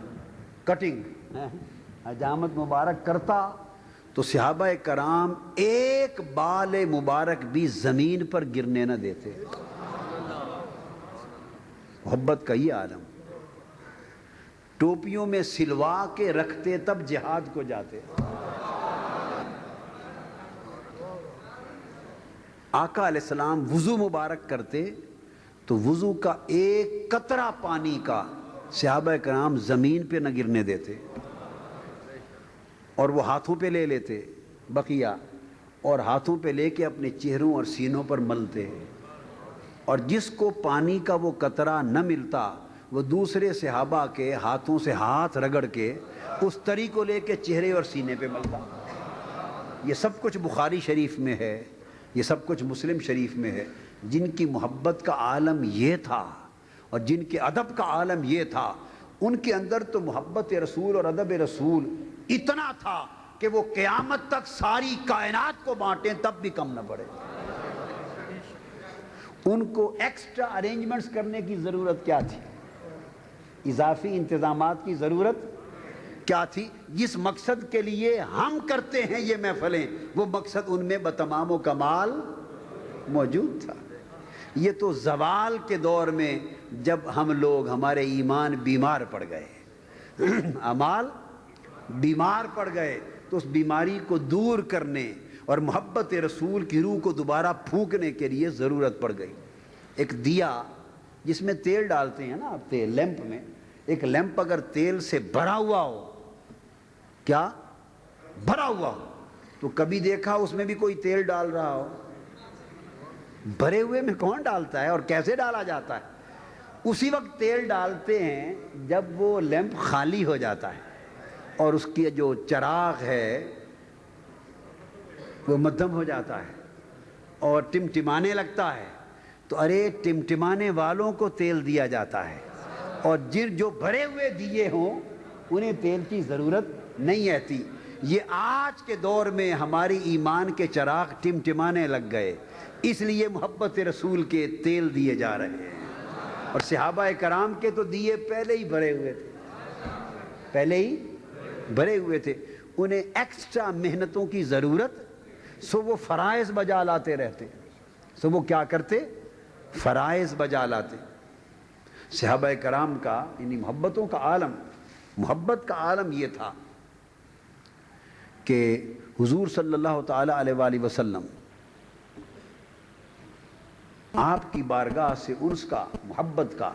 کٹنگ حجامت مبارک کرتا تو صحابہ کرام ایک بال مبارک بھی زمین پر گرنے نہ دیتے. محبت کا یہ عالم. ٹوپیوں میں سلوا کے رکھتے تب جہاد کو جاتے. آقا علیہ السلام وضو مبارک کرتے تو وضو کا ایک قطرہ پانی کا صحابہ کرام زمین پہ نہ گرنے دیتے، اور وہ ہاتھوں پہ لے لیتے بقیہ، اور ہاتھوں پہ لے کے اپنے چہروں اور سینوں پر ملتے. اور جس کو پانی کا وہ قطرہ نہ ملتا وہ دوسرے صحابہ کے ہاتھوں سے ہاتھ رگڑ کے اس تری کو لے کے چہرے اور سینے پہ ملتا. یہ سب کچھ بخاری شریف میں ہے، یہ سب کچھ مسلم شریف میں ہے. جن کی محبت کا عالم یہ تھا اور جن کے ادب کا عالم یہ تھا، ان کے اندر تو محبت رسول اور ادب رسول اتنا تھا کہ وہ قیامت تک ساری کائنات کو بانٹیں تب بھی کم نہ پڑے. ان کو ایکسٹرا ارینجمنٹس کرنے کی ضرورت کیا تھی؟ اضافی انتظامات کی ضرورت کیا تھی؟ جس مقصد کے لیے ہم کرتے ہیں یہ محفلیں، وہ مقصد ان میں بتمام و کمال موجود تھا. یہ تو زوال کے دور میں جب ہم لوگ، ہمارے ایمان بیمار پڑ گئے، اعمال بیمار پڑ گئے، تو اس بیماری کو دور کرنے اور محبت رسول کی روح کو دوبارہ پھونکنے کے لیے ضرورت پڑ گئی. ایک دیا جس میں تیل ڈالتے ہیں نا آپ، تیل لیمپ میں، ایک لیمپ اگر تیل سے بھرا ہوا ہو، کیا بھرا ہوا ہو، تو کبھی دیکھا اس میں بھی کوئی تیل ڈال رہا ہو؟ بھرے ہوئے میں کون ڈالتا ہے اور کیسے ڈالا جاتا ہے؟ اسی وقت تیل ڈالتے ہیں جب وہ لیمپ خالی ہو جاتا ہے اور اس کی جو چراغ ہے وہ مدھم ہو جاتا ہے اور ٹمٹمانے لگتا ہے، تو ارے ٹمٹمانے والوں کو تیل دیا جاتا ہے، اور جو بھرے ہوئے دیے ہوں انہیں تیل کی ضرورت نہیں رہتی. یہ آج کے دور میں ہماری ایمان کے چراغ ٹمٹمانے لگ گئے، اس لیے محبت رسول کے تیل دیے جا رہے ہیں. اور صحابہ کرام کے تو دیے پہلے ہی بھرے ہوئے تھے، پہلے ہی بھرے ہوئے تھے. انہیں ایکسٹرا محنتوں کی ضرورت، سو وہ فرائض بجا لاتے رہتے. سو وہ کیا کرتے؟ فرائض بجا لاتے. صحابہ کرام کا یعنی محبتوں کا عالم، محبت کا عالم یہ تھا کہ حضور صلی اللہ تعالی علیہ وآلہ وسلم آپ کی بارگاہ سے انس کا، محبت کا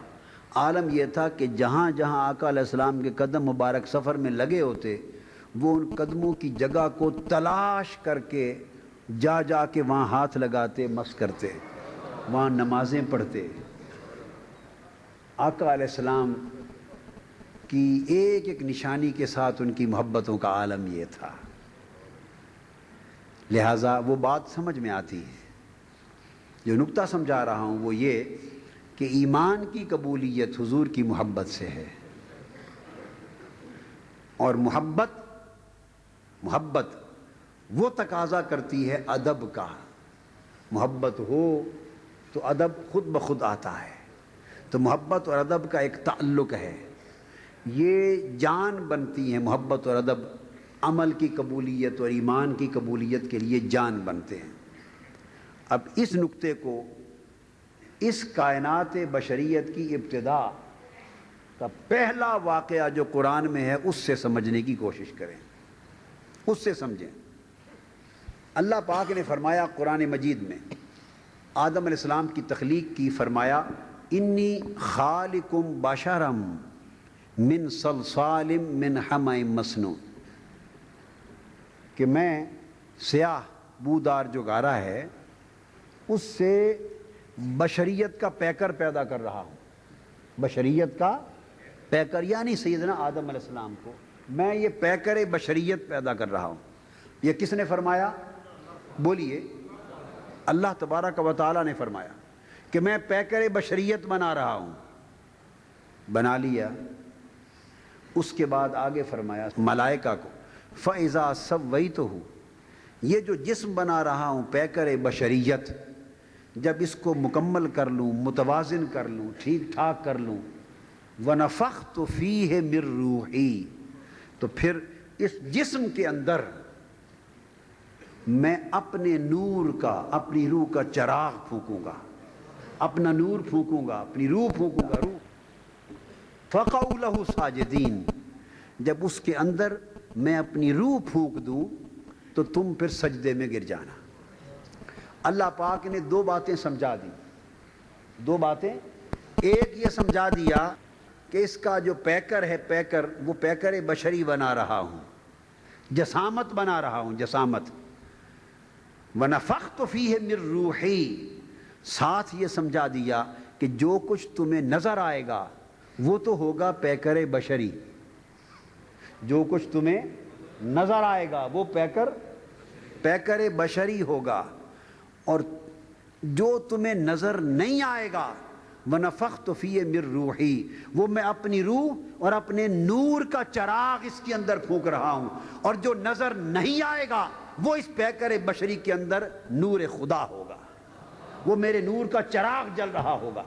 عالم یہ تھا کہ جہاں جہاں آقا علیہ السلام کے قدم مبارک سفر میں لگے ہوتے، وہ ان قدموں کی جگہ کو تلاش کر کے جا جا کے وہاں ہاتھ لگاتے، مس کرتے، وہاں نمازیں پڑھتے. آقا علیہ السلام کی ایک ایک نشانی کے ساتھ ان کی محبتوں کا عالم یہ تھا. لہٰذا وہ بات سمجھ میں آتی ہے. جو نقطہ سمجھا رہا ہوں وہ یہ کہ ایمان کی قبولیت حضور کی محبت سے ہے، اور محبت وہ تقاضا کرتی ہے ادب کا. محبت ہو تو ادب خود بخود آتا ہے. تو محبت اور ادب کا ایک تعلق ہے، یہ جان بنتی ہے. محبت اور ادب عمل کی قبولیت اور ایمان کی قبولیت کے لیے جان بنتے ہیں. اب اس نقطے کو، اس کائنات بشریت کی ابتدا کا پہلا واقعہ جو قرآن میں ہے اس سے سمجھنے کی کوشش کریں، اس سے سمجھیں. اللہ پاک نے فرمایا قرآن مجید میں، آدم علیہ السلام کی تخلیق کی، فرمایا انی خالقم بشرم من صلصال من حمأ مسنون، کہ میں سیاہ بودار جو گارا ہے اس سے بشریت کا پیکر پیدا کر رہا ہوں. بشریت کا پیکر یعنی سیدنا آدم علیہ السلام کو میں یہ پیکر بشریت پیدا کر رہا ہوں. یہ کس نے فرمایا؟ بولیے. اللہ تبارک و تعالیٰ نے فرمایا کہ میں پیکر بشریت بنا رہا ہوں. بنا لیا. اس کے بعد آگے فرمایا ملائکہ کو فَإِذَا سَوَّيْتُهُ، یہ جو جسم بنا رہا ہوں پیکر بشریت، جب اس کو مکمل کر لوں، متوازن کر لوں، ٹھیک ٹھاک کر لوں، وَنَفَخْتُ فِيهِ مِن رُوحِي، تو پھر اس جسم کے اندر میں اپنے نور کا، اپنی روح کا چراغ پھونکوں گا، اپنا نور پھونکوں گا، اپنی روح پھونکوں گا، روح فَقَعُوا لَهُ سَاجِدِينَ، جب اس کے اندر میں اپنی روح پھونک دوں تو تم پھر سجدے میں گر جانا۔ اللہ پاک نے دو باتیں سمجھا دی، دو باتیں، ایک یہ سمجھا دیا کہ اس کا جو پیکر ہے، پیکر، وہ پیکر بشری بنا رہا ہوں، جسامت بنا رہا ہوں، جسامت، وَنَفَخْتُ فِيهِ مِن رُوحِي، ساتھ یہ سمجھا دیا کہ جو کچھ تمہیں نظر آئے گا وہ تو ہوگا پیکر بشری، جو کچھ تمہیں نظر آئے گا وہ پیکر بشری ہوگا، اور جو تمہیں نظر نہیں آئے گا وَنَفَخْتُ فِيهِ مِن رُوحِي، وہ میں اپنی روح اور اپنے نور کا چراغ اس کے اندر پھونک رہا ہوں، اور جو نظر نہیں آئے گا وہ اس پیکر بشری کے اندر نور خدا ہوگا، وہ میرے نور کا چراغ جل رہا ہوگا۔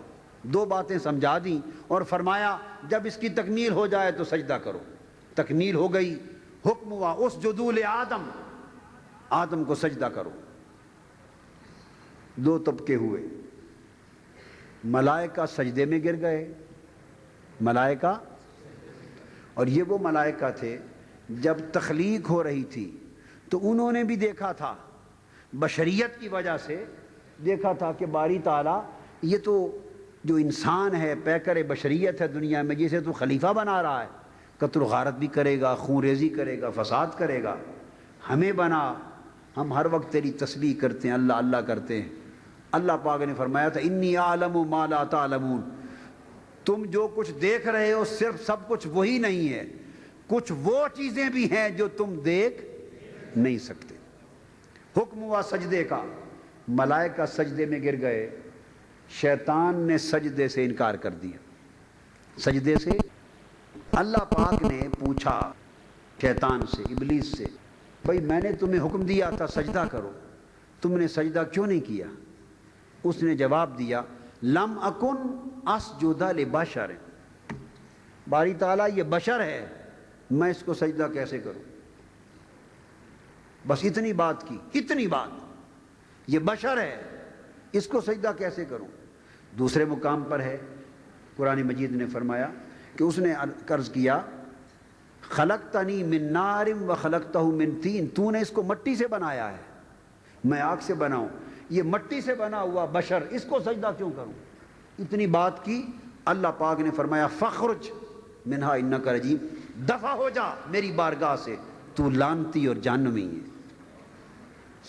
دو باتیں سمجھا دیں اور فرمایا جب اس کی تکمیل ہو جائے تو سجدہ کرو۔ تکمیل ہو گئی، حکم ہوا اسجدوا لآدم، آدم کو سجدہ کرو۔ دو طبقے ہوئے، ملائکہ سجدے میں گر گئے، ملائکہ، اور یہ وہ ملائکہ تھے جب تخلیق ہو رہی تھی تو انہوں نے بھی دیکھا تھا، بشریت کی وجہ سے دیکھا تھا کہ باری تعالیٰ یہ تو جو انسان ہے، پیکر بشریت ہے دنیا میں، جسے تو خلیفہ بنا رہا ہے، قتل و غارت بھی کرے گا، خون ریزی کرے گا، فساد کرے گا، ہمیں بنا، ہم ہر وقت تیری تسبیح کرتے ہیں، اللہ اللہ کرتے ہیں۔ اللہ پاک نے فرمایا تھا انی اعلم ما لا تعلمون، تم جو کچھ دیکھ رہے ہو صرف سب کچھ وہی نہیں ہے، کچھ وہ چیزیں بھی ہیں جو تم دیکھ نہیں سکتے۔ حکم ہوا سجدے کا، ملائکہ سجدے میں گر گئے، شیطان نے سجدے سے انکار کر دیا۔ سجدے سے اللہ پاک نے پوچھا شیطان سے، ابلیس سے، بھئی میں نے تمہیں حکم دیا تھا سجدہ کرو، تم نے سجدہ کیوں نہیں کیا؟ اس نے جواب دیا لم اکن اسجد لبشر، باری تعالیٰ یہ بشر ہے، میں اس کو سجدہ کیسے کروں؟ بس اتنی بات کی، اتنی بات، یہ بشر ہے، اس کو سجدہ کیسے کروں؟ دوسرے مقام پر ہے، قرآن مجید نے فرمایا کہ اس نے عرض کیا خلقتنی من نار وخلقتہ من طین، تو نے اس کو مٹی سے بنایا ہے، میں آگ سے بناؤں، یہ مٹی سے بنا ہوا بشر، اس کو سجدہ کیوں کروں؟ اتنی بات کی، اللہ پاک نے فرمایا فخرج منہا انک رجیم، دفع ہو جا میری بارگاہ سے، تو لعنتی اور جہنمی ہے۔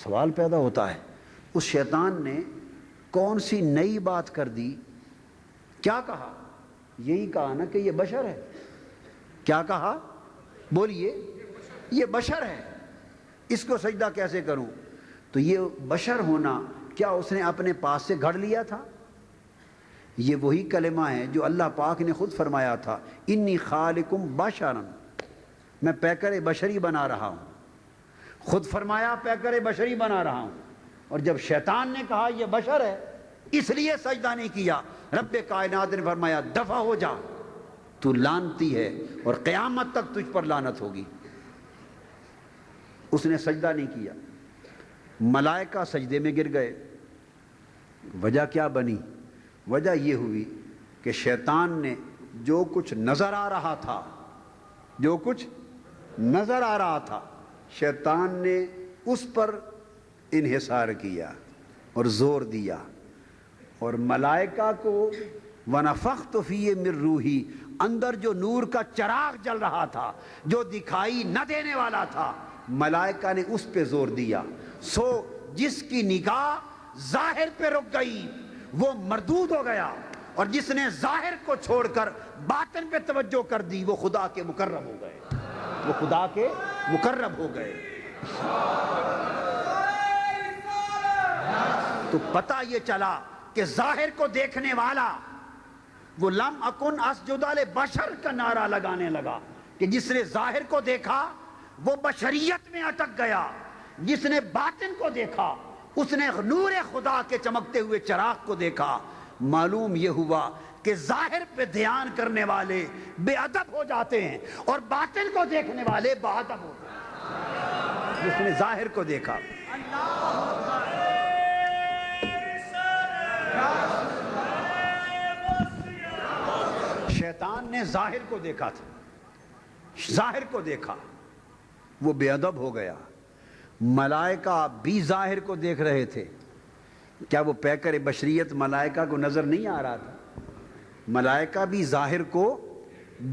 سوال پیدا ہوتا ہے اس شیطان نے کون سی نئی بات کر دی؟ کیا کہا؟ یہی کہا نا کہ یہ بشر ہے۔ کیا کہا؟ بولیے، یہ بشر ہے، اس کو سجدہ کیسے کروں؟ تو یہ بشر ہونا کیا اس نے اپنے پاس سے گھڑ لیا تھا؟ یہ وہی کلمہ ہے جو اللہ پاک نے خود فرمایا تھا انی خالقم بشرا، میں پیکر بشری بنا رہا ہوں، خود فرمایا پیکر بشری بنا رہا ہوں، اور جب شیطان نے کہا یہ بشر ہے اس لیے سجدہ نہیں کیا، رب کائنات نے فرمایا دفع ہو جا، تو لعنتی ہے اور قیامت تک تجھ پر لعنت ہوگی۔ اس نے سجدہ نہیں کیا، ملائکہ سجدے میں گر گئے۔ وجہ کیا بنی؟ وجہ یہ ہوئی کہ شیطان نے جو کچھ نظر آ رہا تھا، جو کچھ نظر آ رہا تھا، شیطان نے اس پر انحصار کیا اور زور دیا، اور ملائکہ کو وَنَفَخْتُ فِيهِ مِن رُوحِي، اندر جو نور کا چراغ جل رہا تھا، جو دکھائی نہ دینے والا تھا، ملائکہ نے اس پہ زور دیا، سو جس کی نگاہ ظاہر پہ رک گئی وہ مردود ہو گیا، اور جس نے ظاہر کو چھوڑ کر باطن پہ توجہ کر دی وہ خدا کے مقرب ہو گئے، وہ خدا کے مقرب ہو گئے۔ تو پتہ یہ چلا کہ ظاہر کو دیکھنے والا وہ لم اکن اسجد لبشر کا نعرہ لگانے لگا کہ جس نے ظاہر کو دیکھا وہ بشریت میں اٹک گیا، جس نے باطن کو دیکھا اس نے نور خدا کے چمکتے ہوئے چراغ کو دیکھا، معلوم یہ ہوا کہ ظاہر پہ دھیان کرنے والے بے ادب ہو جاتے ہیں اور باطن کو دیکھنے والے باادب ہوتے ہیں۔ اس نے ظاہر کو دیکھا۔ شیطان نے ظاہر کو دیکھا تھا، ظاہر کو دیکھا، وہ بے ادب ہو گیا۔ ملائکہ بھی ظاہر کو دیکھ رہے تھے، کیا وہ پیکر بشریت ملائکہ کو نظر نہیں آ رہا تھا؟ ملائکہ بھی ظاہر کو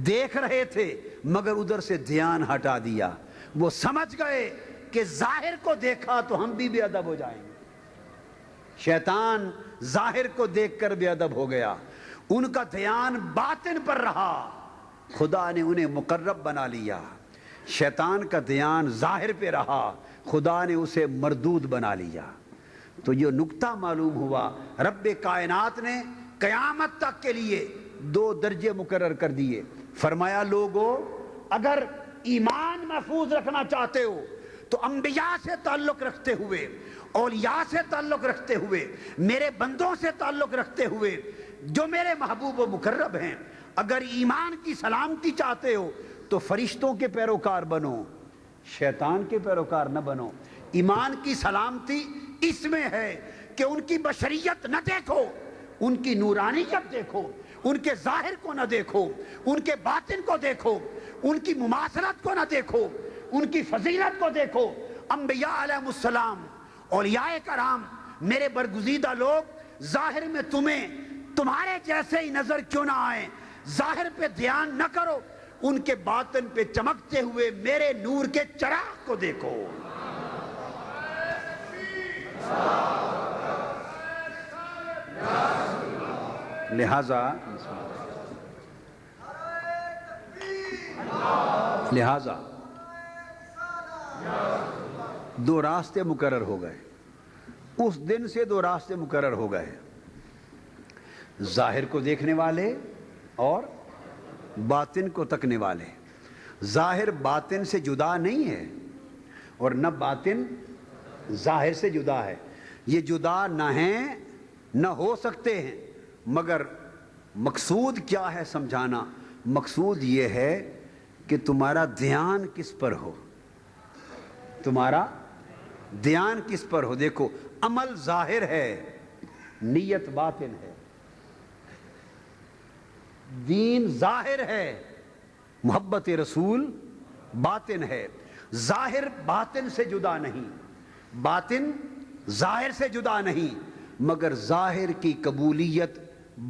دیکھ رہے تھے مگر ادھر سے دھیان ہٹا دیا۔ وہ سمجھ گئے کہ ظاہر کو دیکھا تو ہم بھی بے ادب ہو جائیں گے۔ شیطان ظاہر کو دیکھ کر بے ادب ہو گیا، ان کا دھیان باطن پر رہا، خدا نے انہیں مقرب بنا لیا۔ شیطان کا دھیان ظاہر پہ رہا، خدا نے اسے مردود بنا لیا۔ تو یہ نکتہ معلوم ہوا، رب کائنات نے قیامت تک کے لیے 2 درجے مقرر کر دیے۔ فرمایا لوگو اگر ایمان محفوظ رکھنا چاہتے ہو تو انبیاء سے تعلق رکھتے ہوئے، اولیاء سے تعلق رکھتے ہوئے، میرے بندوں سے تعلق رکھتے ہوئے جو میرے محبوب و مقرب ہیں، اگر ایمان کی سلامتی چاہتے ہو تو فرشتوں کے پیروکار بنو، شیطان کے پیروکار نہ بنو۔ ایمان کی سلامتی اس میں ہے کہ ان کی بشریت نہ دیکھو، ان کی نورانیت دیکھو، ان کے ظاہر کو نہ دیکھو، ان کے باطن کو دیکھو، ان کی مماثلت کو نہ دیکھو، ان کی فضیلت کو دیکھو۔ انبیاء علیہ السلام، اولیاء کرام، میرے برگزیدہ لوگ ظاہر میں تمہارے جیسے ہی نظر کیوں نہ آئیں، ظاہر پہ دھیان نہ کرو، ان کے باطن پہ چمکتے ہوئے میرے نور کے چراغ کو دیکھو۔ لہذا 2 راستے مقرر ہو گئے، اس دن سے 2 راستے مقرر ہو گئے، ظاہر کو دیکھنے والے اور باطن کو تکنے والے۔ ظاہر باطن سے جدا نہیں ہے اور نہ باطن ظاہر سے جدا ہے، یہ جدا نہ ہیں نہ ہو سکتے ہیں، مگر مقصود کیا ہے سمجھانا؟ مقصود یہ ہے کہ تمہارا دھیان کس پر ہو، تمہارا دھیان کس پر ہو۔ دیکھو عمل ظاہر ہے، نیت باطن ہے، دین ظاہر ہے، محبت رسول باطن ہے۔ ظاہر باطن سے جدا نہیں، باطن ظاہر سے جدا نہیں، مگر ظاہر کی قبولیت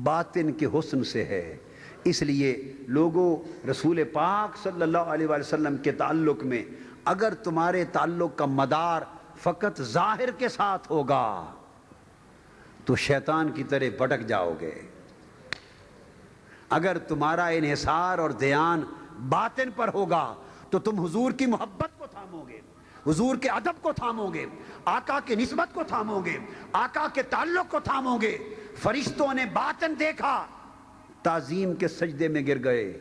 باطن کے حسن سے ہے۔ اس لیے لوگوں رسول پاک صلی اللہ علیہ وآلہ وسلم کے تعلق میں اگر تمہارے تعلق کا مدار فقط ظاہر کے ساتھ ہوگا تو شیطان کی طرح بھٹک جاؤ گے۔ اگر تمہارا انحصار اور دھیان باطن پر ہوگا تو تم حضور کی محبت کو تھامو گے، حضور کے ادب کو تھامو گے، آقا کی نسبت کو تھامو گے، آقا کے تعلق کو تھامو گے۔ فرشتوں نے باطن دیکھا، تعظیم کے سجدے میں گر گئے،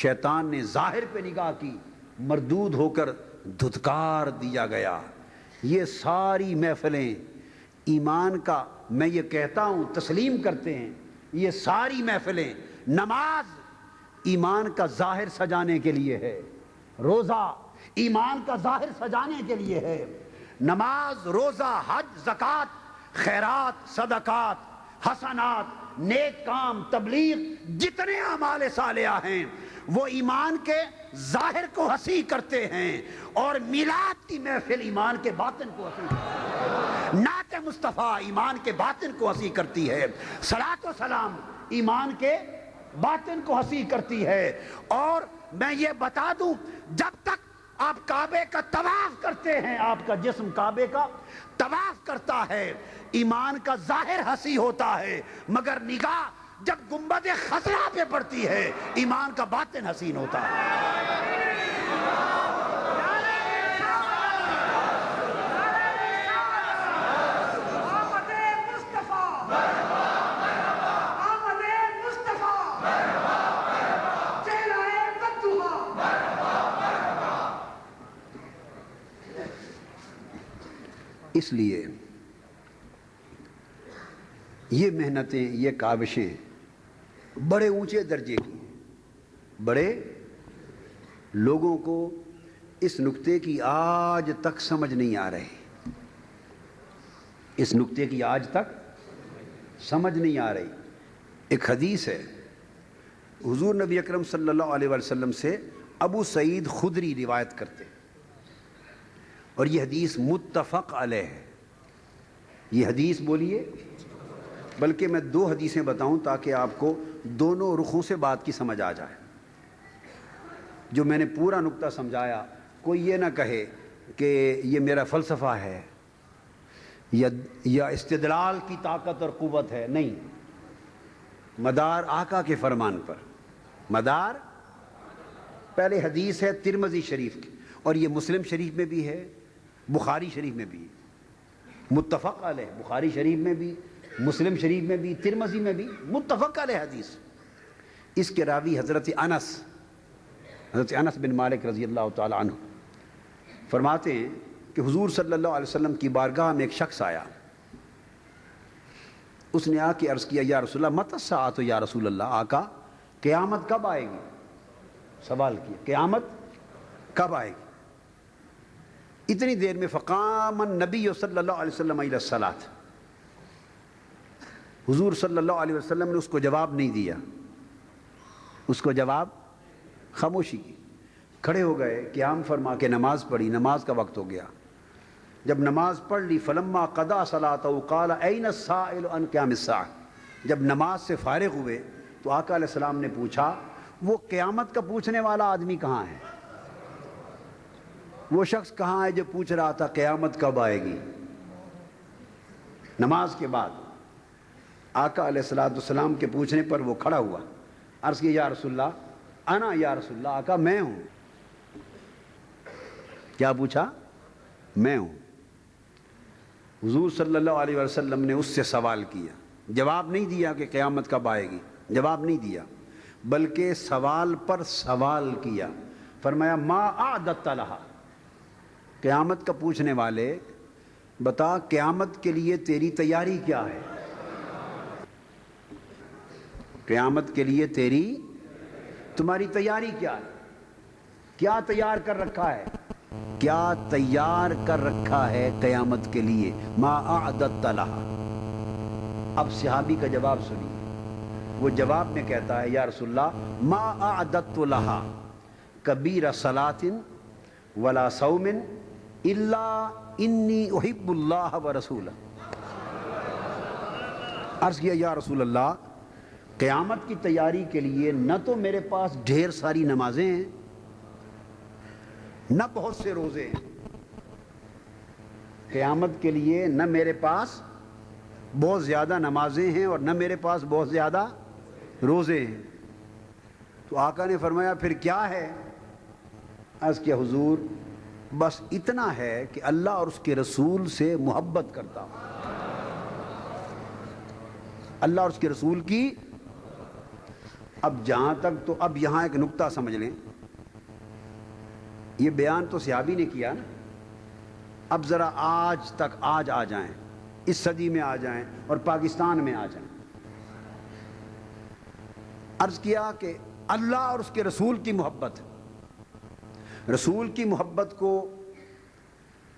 شیطان نے ظاہر پہ نگاہ کی، مردود ہو کر دھتکار دیا گیا۔ یہ ساری محفلیں ایمان کا، میں یہ کہتا ہوں تسلیم کرتے ہیں، یہ ساری محفلیں، نماز ایمان کا ظاہر سجانے کے لیے ہے، روزہ ایمان کا ظاہر سجانے کے لیے ہے، نماز، روزہ، حج، زکوٰۃ، خیرات، صدقات، حسنات، نیک کام، تبلیغ، جتنے اعمال صالحہ ہیں وہ ایمان کے ظاہر کو حسی کرتے ہیں، اور میلاد کی محفل ایمان کے باطن کو حسی کرتی ہے، نعت مصطفیٰ ایمان کے باطن کو حسی کرتی ہے، صلاۃ و سلام ایمان کے باطن کو حسی کرتی ہے۔ اور میں یہ بتا دوں، جب تک آپ کعبے کا طواف کرتے ہیں، آپ کا جسم کعبے کا طواف کرتا ہے، ایمان کا ظاہر حسی ہوتا ہے، مگر نگاہ جب گنبد خضرا پہ پڑتی ہے ایمان کا باطن حسین ہوتا ہے۔ اس لیے یہ محنتیں، یہ کاوشیں بڑے اونچے درجے کی ہیں، بڑے لوگوں کو اس نکتے کی آج تک سمجھ نہیں آ رہی، اس نکتے کی آج تک سمجھ نہیں آ رہی۔ ایک حدیث ہے، حضور نبی اکرم صلی اللہ علیہ وسلم سے ابو سعید خدری روایت کرتے، اور یہ حدیث متفق علیہ ہے۔ یہ حدیث بولیے، بلکہ میں دو حدیثیں بتاؤں تاکہ آپ کو دونوں رخوں سے بات کی سمجھ آ جائے۔ جو میں نے پورا نکتہ سمجھایا، کوئی یہ نہ کہے کہ یہ میرا فلسفہ ہے یا استدلال کی طاقت اور قوت ہے، نہیں، مدار آقا کے فرمان پر، مدار پہلے حدیث ہے ترمذی شریف کی، اور یہ مسلم شریف میں بھی ہے، بخاری شریف میں بھی ہے، متفق علیہ، بخاری شریف میں بھی، مسلم شریف میں بھی، ترمذی میں بھی متفق علیہ حدیث۔ اس کے راوی حضرت انس بن مالک رضی اللہ تعالی عنہ فرماتے ہیں کہ حضور صلی اللہ علیہ وسلم کی بارگاہ میں ایک شخص آیا، اس نے آ کے عرض کیا، یا رسول اللہ متی الساعۃ، یا رسول اللہ، آقا قیامت کب آئے گی؟ سوال کیا قیامت کب آئے گی؟ اتنی دیر میں فقام النبی صلی اللہ علیہ وسلم الی الصلاۃ، حضور صلی اللہ علیہ وسلم نے اس کو جواب نہیں دیا، اس کو جواب، خاموشی کی، کھڑے ہو گئے، قیام فرما کے نماز پڑھی، نماز کا وقت ہو گیا، جب نماز پڑھ لی، فلما قضا صلاتہ قال این السائل عن قیام الساعہ، جب نماز سے فارغ ہوئے تو آقا علیہ السلام نے پوچھا، وہ قیامت کا پوچھنے والا آدمی کہاں ہے؟ وہ شخص کہاں ہے جو پوچھ رہا تھا قیامت کب آئے گی؟ نماز کے بعد آقا علیہ السلام کے پوچھنے پر وہ کھڑا ہوا، عرض کیا، یا رسول اللہ انا، یا رسول اللہ، آقا میں ہوں۔ کیا پوچھا؟ میں ہوں۔ حضور صلی اللہ علیہ وسلم نے اس سے سوال کیا، جواب نہیں دیا کہ قیامت کب آئے گی، جواب نہیں دیا، بلکہ سوال پر سوال کیا، فرمایا ما اعددت لہا، قیامت کا پوچھنے والے بتا قیامت کے لیے تیری تیاری کیا ہے؟ قیامت کے لیے تمہاری تیاری کیا ہے؟ کیا تیار کر رکھا ہے؟ کیا تیار کر رکھا ہے قیامت کے لیے؟ ما اعددت لہا۔ اب صحابی کا جواب سنیے، وہ جواب میں کہتا ہے، یا رسول اللہ ما اعددت لہا کبیر صلاۃ ولا صوم الا انی احب اللہ ورسولہ۔ عرض کیا، یا رسول اللہ قیامت کی تیاری کے لیے نہ تو میرے پاس ڈھیر ساری نمازیں ہیں، نہ بہت سے روزے ہیں، قیامت کے لیے نہ میرے پاس بہت زیادہ نمازیں ہیں اور نہ میرے پاس بہت زیادہ روزے ہیں۔ تو آقا نے فرمایا پھر کیا ہے؟ عرض کیا، حضور بس اتنا ہے کہ اللہ اور اس کے رسول سے محبت کرتا ہوں، اللہ اور اس کے رسول کی۔ اب جہاں تک تو اب یہاں ایک نکتہ سمجھ لیں، یہ بیان تو صحابی نے کیا نا، اب ذرا آج آ جائیں، اس صدی میں آ جائیں اور پاکستان میں آ جائیں۔ عرض کیا کہ اللہ اور اس کے رسول کی محبت، رسول کی محبت کو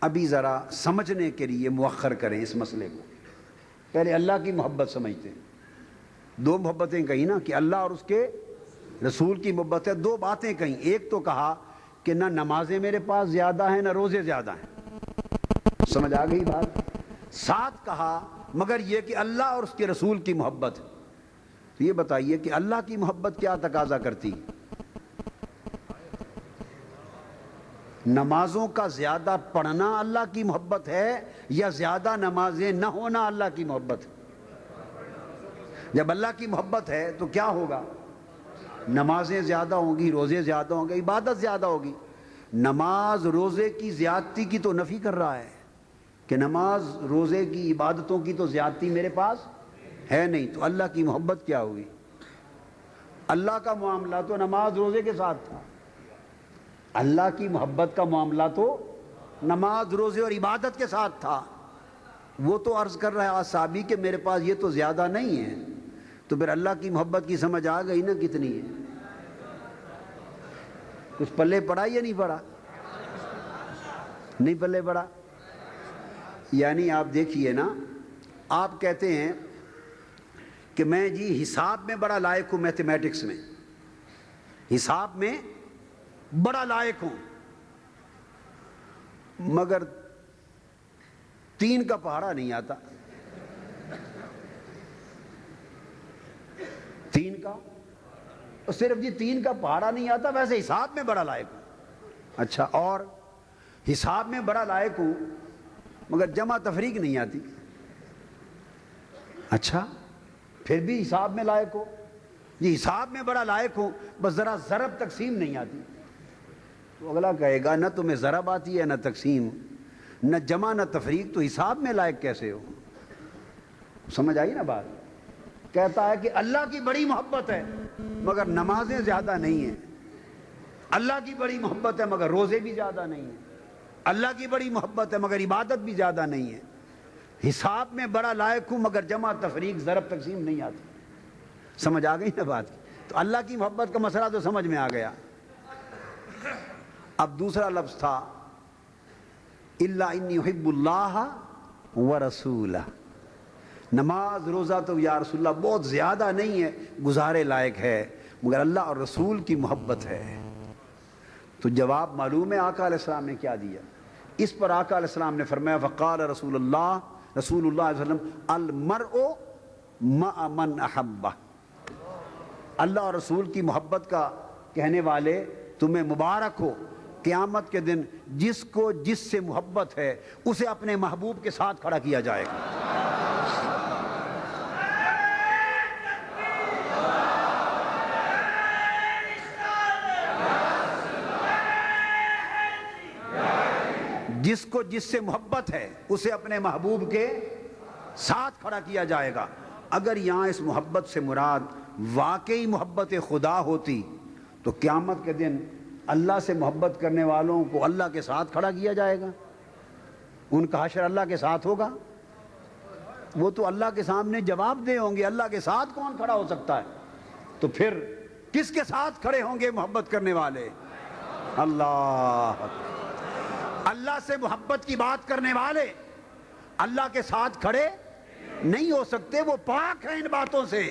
ابھی ذرا سمجھنے کے لیے مؤخر کریں اس مسئلے کو، پہلے اللہ کی محبت سمجھتے ہیں۔ دو محبتیں کہیں نا، کہ اللہ اور اس کے رسول کی محبت ہے، دو باتیں کہیں، ایک تو کہا کہ نہ نمازیں میرے پاس زیادہ ہیں نہ روزے زیادہ ہیں، سمجھ آ گئی بات؟ ساتھ کہا مگر یہ کہ اللہ اور اس کے رسول کی محبت۔ تو یہ بتائیے کہ اللہ کی محبت کیا تقاضا کرتی؟ نمازوں کا زیادہ پڑھنا اللہ کی محبت ہے یا زیادہ نمازیں نہ ہونا اللہ کی محبت؟ جب اللہ کی محبت ہے تو کیا ہوگا؟ نمازیں زیادہ ہوں گی، روزے زیادہ ہوں گے، عبادت زیادہ ہوگی۔ نماز روزے کی زیادتی کی تو نفی کر رہا ہے کہ نماز روزے کی عبادتوں کی تو زیادتی میرے پاس ہے نہیں، تو اللہ کی محبت کیا ہوئی؟ اللہ کا معاملہ تو نماز روزے کے ساتھ تھا، اللہ کی محبت کا معاملہ تو نماز روزے اور عبادت کے ساتھ تھا۔ وہ تو عرض کر رہا ہے اصحابی کہ میرے پاس یہ تو زیادہ نہیں ہے، تو پھر اللہ کی محبت کی سمجھ آ گئی نا کتنی ہے؟ کچھ پلے پڑا یا نہیں پڑا؟ نہیں پلے پڑا۔ یعنی آپ دیکھیے نا، آپ کہتے ہیں کہ میں جی حساب میں بڑا لائق ہوں، میتھمیٹکس میں حساب میں بڑا لائق ہوں، مگر 3 کا پہاڑا نہیں آتا، 3 کا صرف جی 3 کا پہاڑا نہیں آتا، ویسے حساب میں بڑا لائق ہوں۔ اچھا، اور حساب میں بڑا لائق ہوں مگر جمع تفریق نہیں آتی۔ اچھا، پھر بھی حساب میں لائق ہو؟ جی حساب میں بڑا لائق ہوں، بس ذرا ضرب تقسیم نہیں آتی۔ تو اگلا کہے گا نہ تمہیں ضرب آتی ہے، نہ تقسیم، نہ جمع، نہ تفریق، تو حساب میں لائق کیسے ہو؟ سمجھ آئی نا بات؟ کہتا ہے کہ اللہ کی بڑی محبت ہے مگر نمازیں زیادہ نہیں ہیں، اللہ کی بڑی محبت ہے مگر روزے بھی زیادہ نہیں ہیں، اللہ کی بڑی محبت ہے مگر عبادت بھی زیادہ نہیں ہے، حساب میں بڑا لائق ہوں مگر جمع تفریق ضرب تقسیم نہیں آتی۔ سمجھ آ گئی نا بات؟ تو اللہ کی محبت کا مسئلہ تو سمجھ میں آ گیا۔ اب دوسرا لفظ تھا الا انی احب اللہ ورسولہ، نماز روزہ تو یا رسول اللہ بہت زیادہ نہیں ہے، گزارے لائق ہے، مگر اللہ اور رسول کی محبت ہے۔ تو جواب معلوم ہے آقا علیہ السلام نے کیا دیا؟ اس پر آقا علیہ السلام نے فرمایا فقال رسول اللہ صلی اللہ علیہ وسلم المرء مع من احبہ، اللہ اور رسول کی محبت کا کہنے والے تمہیں مبارک ہو، قیامت کے دن جس کو جس سے محبت ہے اسے اپنے محبوب کے ساتھ کھڑا کیا جائے گا۔ جس کو جس سے محبت ہے اسے اپنے محبوب کے ساتھ کھڑا کیا جائے گا۔ اگر یہاں اس محبت سے مراد واقعی محبت خدا ہوتی تو قیامت کے دن اللہ سے محبت کرنے والوں کو اللہ کے ساتھ کھڑا کیا جائے گا، ان کا حشر اللہ کے ساتھ ہوگا، وہ تو اللہ کے سامنے جواب دے ہوں گے۔ اللہ کے ساتھ کون کھڑا ہو سکتا ہے؟ تو پھر کس کے ساتھ کھڑے ہوں گے محبت کرنے والے؟ اللہ اللہ سے محبت کی بات کرنے والے اللہ کے ساتھ کھڑے نہیں ہو سکتے، وہ پاک ہیں ان باتوں سے۔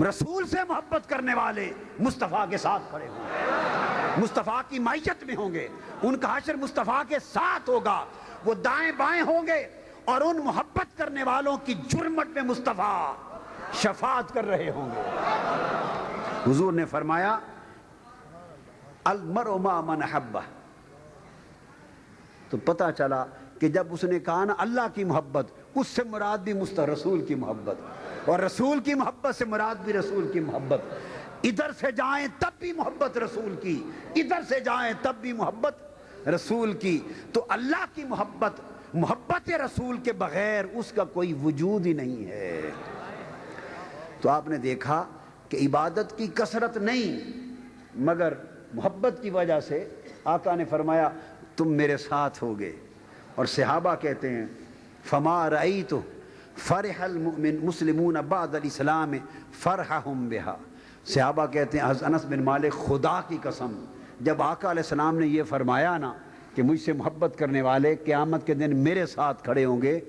رسول سے محبت کرنے والے مصطفیٰ کے ساتھ کھڑے ہوں گے، مصطفیٰ کی معیت میں ہوں گے، ان کا حشر مصطفیٰ کے ساتھ ہوگا، وہ دائیں بائیں ہوں گے، اور ان محبت کرنے والوں کی جرمٹ میں مصطفیٰ شفاعت کر رہے ہوں گے۔ حضور نے فرمایا المرء مع من احبہ، تو پتہ چلا کہ جب اس نے کہا نا اللہ کی محبت، اس سے مراد بھی رسول کی محبت، اور رسول کی محبت سے مراد بھی رسول کی محبت۔ ادھر سے جائیں تب بھی محبت رسول کی، ادھر سے جائیں تب بھی محبت رسول کی۔ تو اللہ کی محبت، محبت رسول کے بغیر اس کا کوئی وجود ہی نہیں ہے۔ تو آپ نے دیکھا کہ عبادت کی کثرت نہیں مگر محبت کی وجہ سے آقا نے فرمایا تم میرے ساتھ ہوگے۔ اور صحابہ کہتے ہیں فما رأیت فرح المسلمون بعد الاسلام فرحهم بها، صحابہ کہتے ہیں انس بن مالک خدا کی قسم جب آقا علیہ السلام نے یہ فرمایا نا کہ مجھ سے محبت کرنے والے قیامت کے دن میرے ساتھ کھڑے ہوں گے،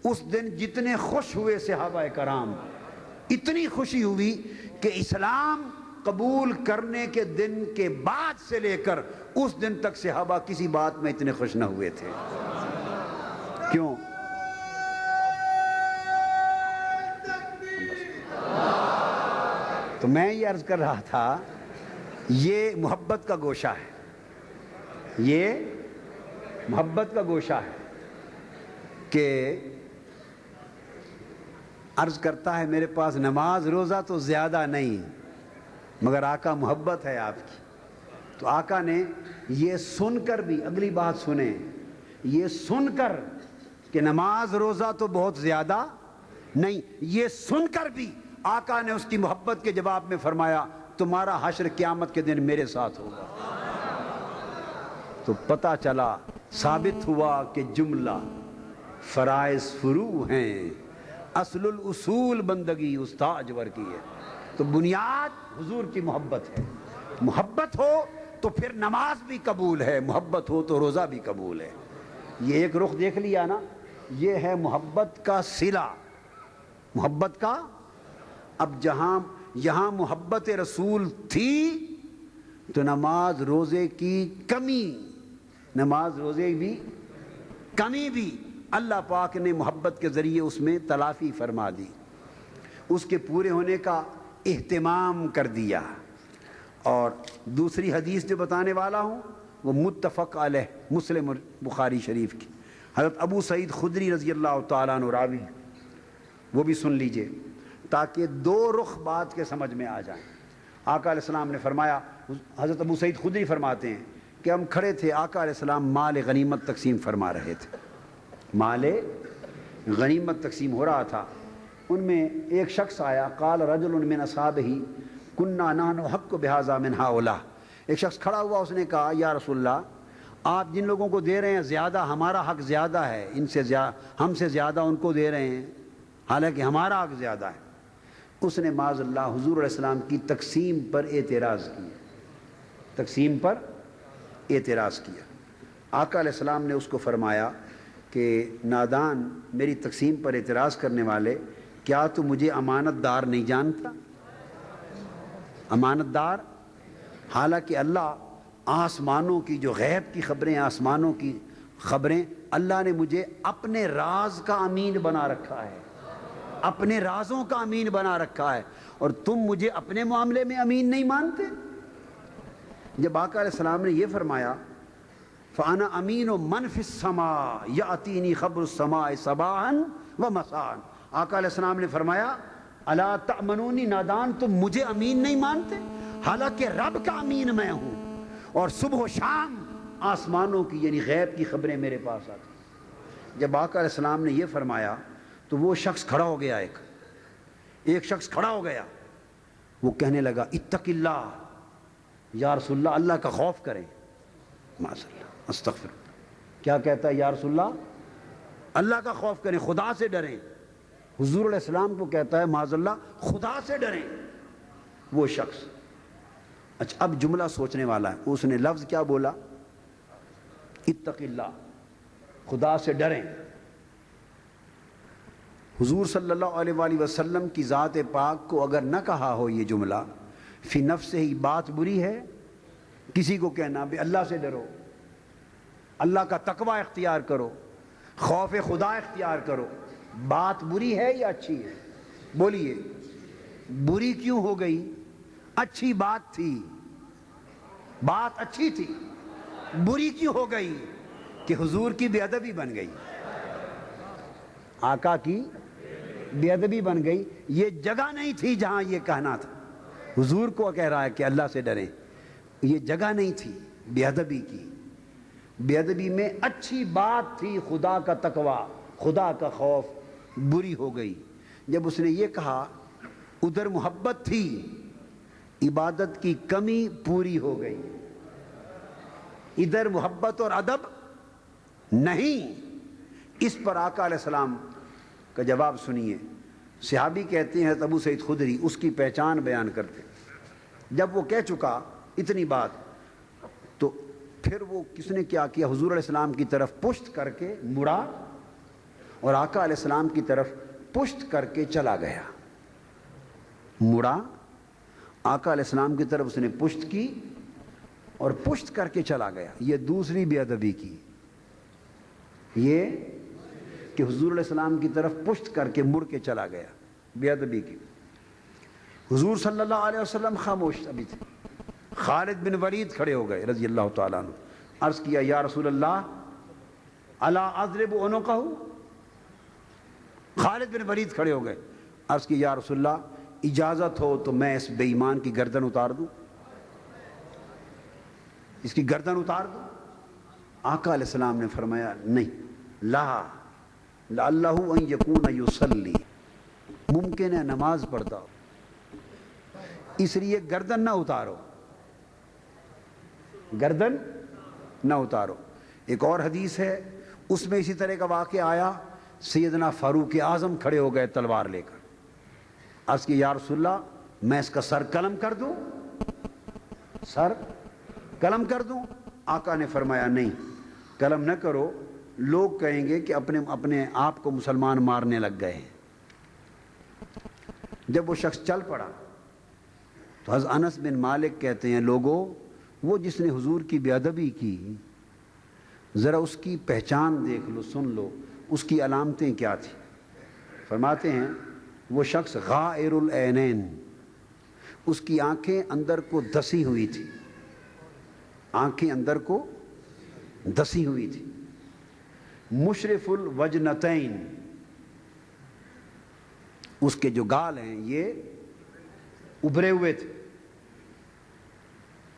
اس دن جتنے خوش ہوئے صحابہ کرام، اتنی خوشی ہوئی کہ اسلام قبول کرنے کے دن کے بعد سے لے کر اس دن تک صحابہ کسی بات میں اتنے خوش نہ ہوئے تھے۔ کیوں؟ تو میں یہ عرض کر رہا تھا یہ محبت کا گوشہ ہے، یہ محبت کا گوشہ ہے کہ عرض کرتا ہے میرے پاس نماز روزہ تو زیادہ نہیں مگر آقا محبت ہے آپ کی۔ تو آقا نے یہ سن کر بھی، اگلی بات سنیں، یہ سن کر کہ نماز روزہ تو بہت زیادہ نہیں، یہ سن کر بھی آقا نے اس کی محبت کے جواب میں فرمایا تمہارا حشر قیامت کے دن میرے ساتھ ہوگا۔ تو پتہ چلا، ثابت ہوا کہ جملہ فرائض فروع ہیں، اصل الاصول بندگی استاجور کی ہے۔ تو بنیاد حضور کی محبت ہے، محبت ہو تو پھر نماز بھی قبول ہے، محبت ہو تو روزہ بھی قبول ہے۔ یہ ایک رخ دیکھ لیا نا، یہ ہے محبت کا صلہ، محبت کا۔ اب یہاں محبت رسول تھی تو نماز روزے کی کمی، نماز روزے بھی کمی بھی اللہ پاک نے محبت کے ذریعے اس میں تلافی فرما دی، اس کے پورے ہونے کا اہتمام کر دیا۔ اور دوسری حدیث جو بتانے والا ہوں وہ متفق علیہ، مسلم اور بخاری شریف کی، حضرت ابو سعید خدری رضی اللہ تعالیٰ عنہ راوی، وہ بھی سن لیجئے تاکہ دو رخ بات کے سمجھ میں آ جائیں۔ آقا علیہ السلام نے فرمایا، حضرت ابو سعید خدری فرماتے ہیں کہ ہم کھڑے تھے، آقا علیہ السلام مال غنیمت تقسیم فرما رہے تھے، مال غنیمت تقسیم ہو رہا تھا۔ ان میں ایک شخص آیا، قال رجل من اصحابہ کننا نحن حق بہذا من ہؤلاء، ایک شخص کھڑا ہوا، اس نے کہا یا رسول اللہ، آپ جن لوگوں کو دے رہے ہیں زیادہ، ہمارا حق زیادہ ہے، ہم سے زیادہ ان کو دے رہے ہیں، حالانکہ ہمارا حق زیادہ ہے۔ اس نے معاذ اللہ حضور علیہ السلام کی تقسیم پر اعتراض کیا، تقسیم پر اعتراض کیا۔ آقا علیہ السلام نے اس کو فرمایا کہ نادان، میری تقسیم پر اعتراض کرنے والے، کیا تو مجھے امانت دار نہیں جانتا؟ امانت دار، حالانکہ اللہ آسمانوں کی جو غیب کی خبریں، آسمانوں کی خبریں، اللہ نے مجھے اپنے راز کا امین بنا رکھا ہے، اپنے رازوں کا امین بنا رکھا ہے، اور تم مجھے اپنے معاملے میں امین نہیں مانتے؟ جب آقا علیہ السلام نے یہ فرمایا فَأَنَا أَمِينُ مَنْ فِي السَّمَاءِ يَأْتِينِي خَبْرُ السَّمَاءِ صَبَاحًا وَمَسَاءً۔ آقا علیہ السلام نے فرمایا الا تأمنونی، نادان تم مجھے امین نہیں مانتے، حالانکہ رب کا امین میں ہوں، اور صبح و شام آسمانوں کی یعنی غیب کی خبریں میرے پاس آتی۔ جب آقا علیہ السلام نے یہ فرمایا تو وہ شخص کھڑا ہو گیا، ایک شخص کھڑا ہو گیا، وہ کہنے لگا اتق اللہ، یا رسول اللہ، اللہ کا خوف کریں۔ معاذ اللہ، استغفر۔ کیا کہتا ہے؟ یا رسول اللہ، اللہ کا خوف کریں، خدا سے ڈریں۔ حضور علیہ السلام کو کہتا ہے معاذ اللہ خدا سے ڈریں وہ شخص۔ اچھا، اب جملہ سوچنے والا ہے، اس نے لفظ کیا بولا؟ اتق اللہ، خدا سے ڈریں۔ حضور صلی اللہ علیہ وآلہ وسلم کی ذات پاک کو اگر نہ کہا ہو یہ جملہ، فی نفس ہی بات بری ہے کسی کو کہنا بھی اللہ سے ڈرو، اللہ کا تقوی اختیار کرو، خوف خدا اختیار کرو، بات بری ہے یا اچھی ہے؟ بولیے، بری کیوں ہو گئی؟ اچھی بات تھی، بات اچھی تھی، بری کیوں ہو گئی؟ کہ حضور کی بے ادبی بن گئی، آقا کی بے ادبی بن گئی۔ یہ جگہ نہیں تھی جہاں یہ کہنا تھا، حضور کو کہہ رہا ہے کہ اللہ سے ڈریں، یہ جگہ نہیں تھی بے ادبی کی۔ بے ادبی میں اچھی بات تھی، خدا کا تقوی، خدا کا خوف، بری ہو گئی۔ جب اس نے یہ کہا ادھر محبت تھی، عبادت کی کمی پوری ہو گئی، ادھر محبت اور ادب نہیں۔ اس پر آقا علیہ السلام کا جواب سنیے۔ صحابی کہتے ہیں ابو سعید خدری، اس کی پہچان بیان کرتے، جب وہ کہہ چکا اتنی بات تو پھر وہ کس نے کیا کیا؟ حضور علیہ السلام کی طرف پشت کر کے مڑا اور آقا علیہ السلام کی طرف پشت کر کے چلا گیا۔ مڑا، آقا علیہ السلام کی طرف اس نے پشت کی اور پشت کر کے چلا گیا۔ یہ دوسری بے ادبی کی، یہ کہ حضور علیہ السلام کی طرف پشت کر کے مڑ کے چلا گیا، بے ادبی کی۔ حضور صلی اللہ علیہ وسلم خاموش ابھی تھے۔ خالد بن ولید کھڑے ہو گئے رضی اللہ تعالیٰ عنہ، عرض کیا یا رسول اللہ الا اضرب عنقہ۔ خالد بن ولید کھڑے ہو گئے، عرض کی یا رسول اللہ اجازت ہو تو میں اس بے ایمان کی گردن اتار دوں، اس کی گردن اتار دوں؟ آقا علیہ السلام نے فرمایا نہیں، لا لعلہ ان یکون یصلی، ممکن ہے نماز پڑھتا ہو، اس لیے گردن نہ اتارو، گردن نہ اتارو۔ ایک اور حدیث ہے، اس میں اسی طرح کا واقعہ آیا سیدنا فاروق اعظم کھڑے ہو گئے تلوار لے کر. عرض کی یا رسول اللہ میں اس کا سر قلم کر دوں, سر قلم کر دوں؟ آقا نے فرمایا نہیں, قلم نہ کرو, لوگ کہیں گے کہ اپنے آپ کو مسلمان مارنے لگ گئے ہیں. جب وہ شخص چل پڑا تو حضرت انس بن مالک کہتے ہیں لوگوں وہ جس نے حضور کی بے ادبی کی ذرا اس کی پہچان دیکھ لو, سن لو, اس کی علامتیں کیا تھیں. فرماتے ہیں وہ شخص غائر العینین, اس کی آنکھیں اندر کو دسی ہوئی تھی, آنکھیں اندر کو دسی ہوئی تھی. مشرف الوجنتین, اس کے جو گال ہیں یہ ابھرے ہوئے تھے,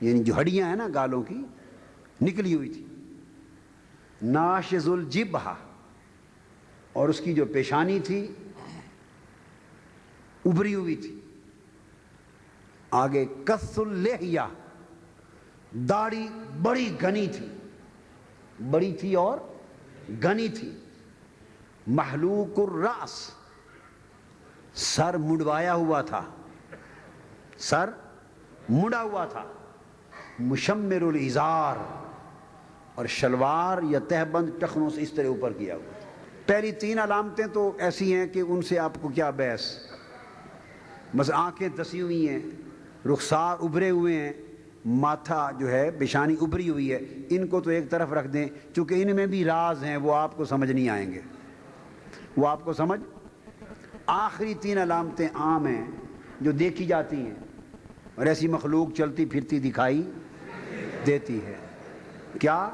یعنی جو ہڈیاں ہیں نا گالوں کی نکلی ہوئی تھی. ناشز الجبہہ, اور اس کی جو پیشانی تھی ابھری ہوئی تھی. آگے کث اللحیہ, داڑھی بڑی گھنی تھی, بڑی تھی اور گھنی تھی. محلوق الراس, سر مڑوایا ہوا تھا, سر مڑا ہوا تھا. مشمر الازار, اور شلوار یا تہبند ٹخنوں سے اس طرح اوپر کیا ہوا. پہلی تین علامتیں تو ایسی ہیں کہ ان سے آپ کو کیا بحث. بس آنکھیں دسی ہوئی ہیں, رخسار ابھرے ہوئے ہیں, ماتھا جو ہے پیشانی ابھری ہوئی ہے. ان کو تو ایک طرف رکھ دیں چونکہ ان میں بھی راز ہیں, وہ آپ کو سمجھ نہیں آئیں گے, وہ آپ کو سمجھ. آخری تین علامتیں عام ہیں جو دیکھی جاتی ہیں اور ایسی مخلوق چلتی پھرتی دکھائی دیتی ہے. کیا؟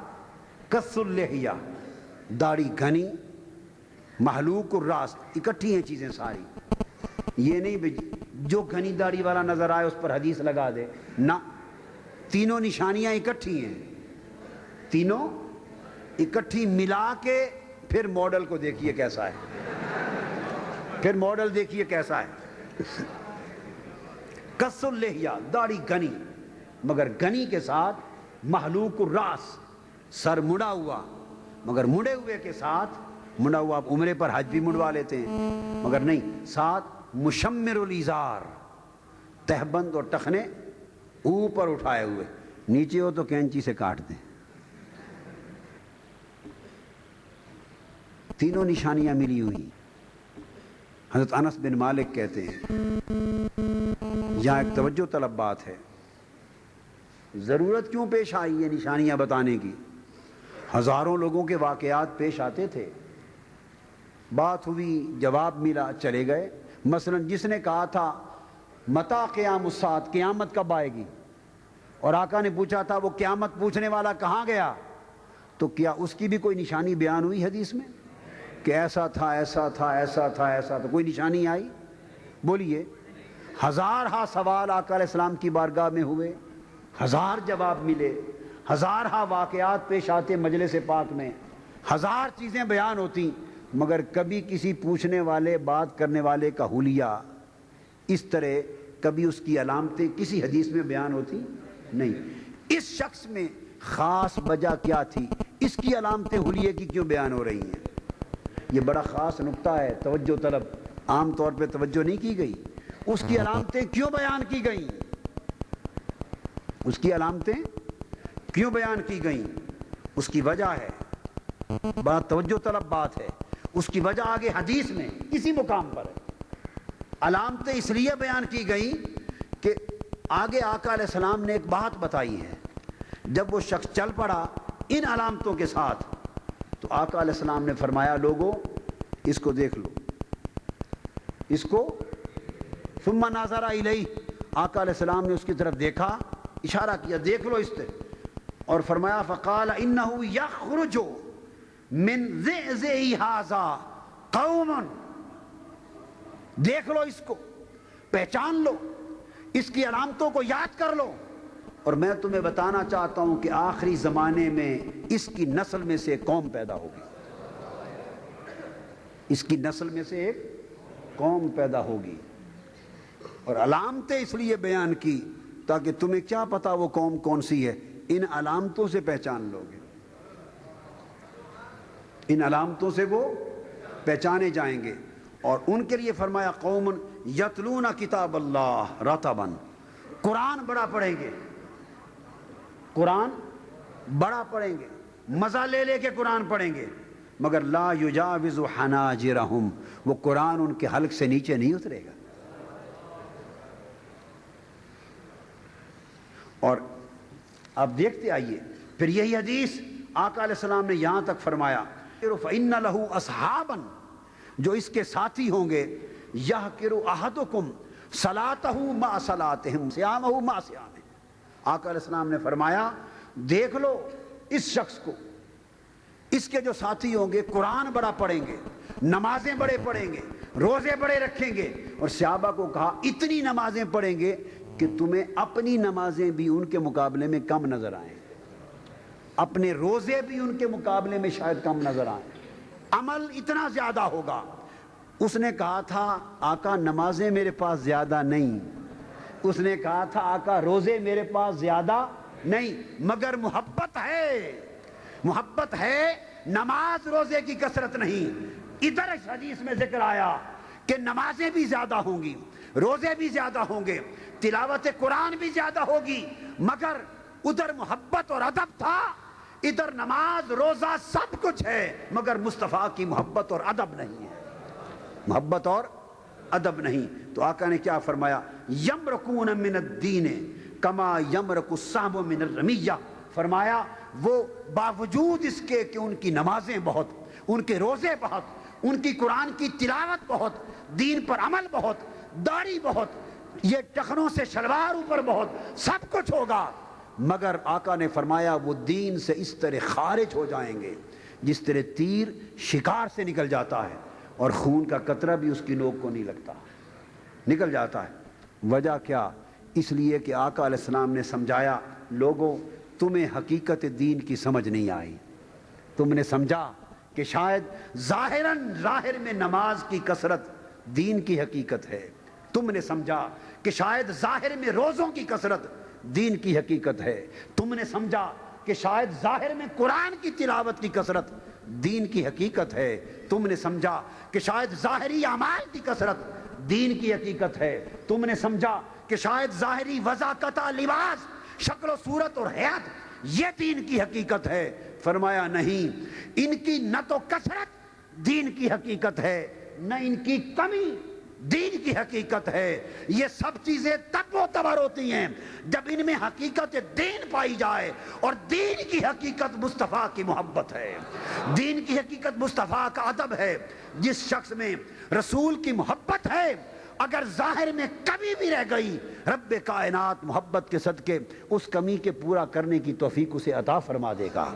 کث اللحیہ, داڑھی گھنی, محلوق الراس, اکٹھی ہیں چیزیں ساری. یہ نہیں جو گھنی داڑھی والا نظر آئے اس پر حدیث لگا دے, نہ, تینوں نشانیاں اکٹھی ہیں, تینوں اکٹھی ملا کے پھر ماڈل کو دیکھیے کیسا ہے, پھر ماڈل دیکھیے کیسا ہے. کث اللحیہ, داڑھی گھنی, مگر گھنی کے ساتھ محلوق الراس, سر مڑا ہوا, مگر مڑے ہوئے کے ساتھ, مڑا ہوا آپ عمرے پر حج بھی مڑوا لیتے ہیں مگر نہیں, ساتھ مشمر الازار, تہبند اور ٹخنے اوپر اٹھائے ہوئے, نیچے ہو تو کینچی سے کاٹ دیں. تینوں نشانیاں ملی ہوئی. حضرت انس بن مالک کہتے ہیں یہاں ایک توجہ طلب بات ہے, ضرورت کیوں پیش آئی یہ نشانیاں بتانے کی؟ ہزاروں لوگوں کے واقعات پیش آتے تھے, بات ہوئی, جواب ملا, چلے گئے. مثلا جس نے کہا تھا متا قیام الساعۃ, قیامت کب آئے گی, اور آقا نے پوچھا تھا وہ قیامت پوچھنے والا کہاں گیا, تو کیا اس کی بھی کوئی نشانی بیان ہوئی حدیث میں کہ ایسا تھا ایسا تھا ایسا تھا ایسا تھا؟ کوئی نشانی آئی؟ بولیے. ہزارہا سوال آقا علیہ السلام کی بارگاہ میں ہوئے, ہزار جواب ملے, ہزارہا واقعات پیش آتے مجلس پاک میں, ہزار چیزیں بیان ہوتی, مگر کبھی کسی پوچھنے والے, بات کرنے والے کا حلیہ اس طرح کبھی اس کی علامتیں کسی حدیث میں بیان ہوتی نہیں. اس شخص میں خاص وجہ کیا تھی, اس کی علامتیں حلیے کی کیوں بیان ہو رہی ہیں؟ یہ بڑا خاص نقطہ ہے, توجہ طلب, عام طور پہ توجہ نہیں کی گئی. اس کی علامتیں کیوں بیان کی گئیں, اس کی علامتیں کیوں بیان کی گئیں, اس کی وجہ ہے, بڑا توجہ طلب بات ہے. اس کی وجہ آگے حدیث میں کسی مقام پر ہے. علامتیں اس لیے بیان کی گئیں کہ آگے آقا علیہ السلام نے ایک بات بتائی ہے. جب وہ شخص چل پڑا ان علامتوں کے ساتھ تو آقا علیہ السلام نے فرمایا لوگوں اس کو دیکھ لو, اس کو. ثم نظر الیہ, آقا علیہ السلام نے اس کی طرف دیکھا, اشارہ کیا دیکھ لو اس طرح, اور فرمایا فقال انہ یخرج من ذئذئ ھذا قوم, دیکھ لو اس کو, پہچان لو, اس کی علامتوں کو یاد کر لو. اور میں تمہیں بتانا چاہتا ہوں کہ آخری زمانے میں اس کی نسل میں سے ایک قوم پیدا ہوگی, اس کی نسل میں سے ایک قوم پیدا ہوگی. اور علامتیں اس لیے بیان کی تاکہ تمہیں کیا پتا وہ قوم کون سی ہے, ان علامتوں سے پہچان لو گے, ان علامتوں سے وہ پہچانے جائیں گے. اور ان کے لیے فرمایا قوم یتلون کتاب اللہ رتبن، قرآن بڑا پڑھیں گے، قرآن بڑا پڑھیں گے، مزہ لے لے کے قرآن پڑھیں گے، مگر لا یجاوز حناجرہم، وہ قرآن ان کے حلق سے نیچے نہیں اترے گا. اور آپ دیکھتے آئیے پھر یہی حدیث آقا علیہ السلام نے یہاں تک فرمایا فَإِنَّ لَهُ أَصْحَابًا، جو اس کے ساتھی ہوں گے، يَحْقِرُ أَحَدُكُمْ صَلَاتَهُ مَعَ صَلَاتِهِمْ صِيَامَهُ مَعَ صِيَامِهِمْ. آقا علیہ السلام نے فرمایا دیکھ لو اس شخص کو، اس کے جو ساتھی ہوں گے قرآن بڑا پڑھیں گے، نمازیں بڑے پڑھیں گے، روزے بڑے رکھیں گے، اور صحابہ کو کہا اتنی نمازیں پڑھیں گے کہ تمہیں اپنی نمازیں بھی ان کے مقابلے میں کم نظر آئیں، اپنے روزے بھی ان کے مقابلے میں شاید کم نظر آئیں، عمل اتنا زیادہ ہوگا. اس نے کہا تھا آقا نمازیں میرے پاس زیادہ نہیں، اس نے کہا تھا آقا روزے میرے پاس زیادہ نہیں، مگر محبت ہے، محبت ہے، نماز روزے کی کثرت نہیں. ادھر اس حدیث میں ذکر آیا کہ نمازیں بھی زیادہ ہوں گی، روزے بھی زیادہ ہوں گے، تلاوت قرآن بھی زیادہ ہوگی، مگر ادھر محبت اور ادب تھا، ادھر نماز روزہ سب کچھ ہے، مگر مصطفیٰ کی محبت اور ادب نہیں ہے، محبت اور ادب نہیں. تو آقا نے کیا فرمایا یمرقون من الدین کما یمرق السهم من الرمیہ، فرمایا وہ باوجود اس کے کہ ان کی نمازیں بہت، ان کے روزے بہت، ان کی قرآن کی تلاوت بہت، دین پر عمل بہت، داڑھی بہت، یہ ٹخنوں سے شلوار اوپر بہت، سب کچھ ہوگا، مگر آقا نے فرمایا وہ دین سے اس طرح خارج ہو جائیں گے جس طرح تیر شکار سے نکل جاتا ہے اور خون کا قطرہ بھی اس کی نوک کو نہیں لگتا، نکل جاتا ہے. وجہ کیا؟ اس لیے کہ آقا علیہ السلام نے سمجھایا لوگوں تمہیں حقیقت دین کی سمجھ نہیں آئی، تم نے سمجھا کہ شاید ظاہر میں نماز کی کثرت دین کی حقیقت ہے، تم نے سمجھا کہ شاید ظاہر میں روزوں کی کثرت دین کی حقیقت ہے، تم نے سمجھا کہ شاید ظاہر میں قرآن کی تلاوت کی کثرت دین کی حقیقت ہے، تم نے سمجھا کہ شاید ظاہری اعمال کی کثرت دین کی حقیقت ہے، تم نے سمجھا کہ شاید ظاہری وضاقت لباس، شکل و صورت اور حیات یہ دین کی حقیقت ہے. فرمایا نہیں، ان کی نہ تو کثرت دین کی حقیقت ہے، نہ ان کی کمی دین کی حقیقت ہے. یہ سب چیزیں تب معتبر ہوتی ہیں جب ان میں حقیقت دین پائی جائے، اور دین کی حقیقت مصطفیٰ کی محبت ہے، دین کی حقیقت مصطفیٰ کا ادب ہے. جس شخص میں رسول کی محبت ہے اگر ظاہر میں کمی بھی رہ گئی، رب کائنات محبت کے صدقے اس کمی کے پورا کرنے کی توفیق اسے عطا فرما دے گا.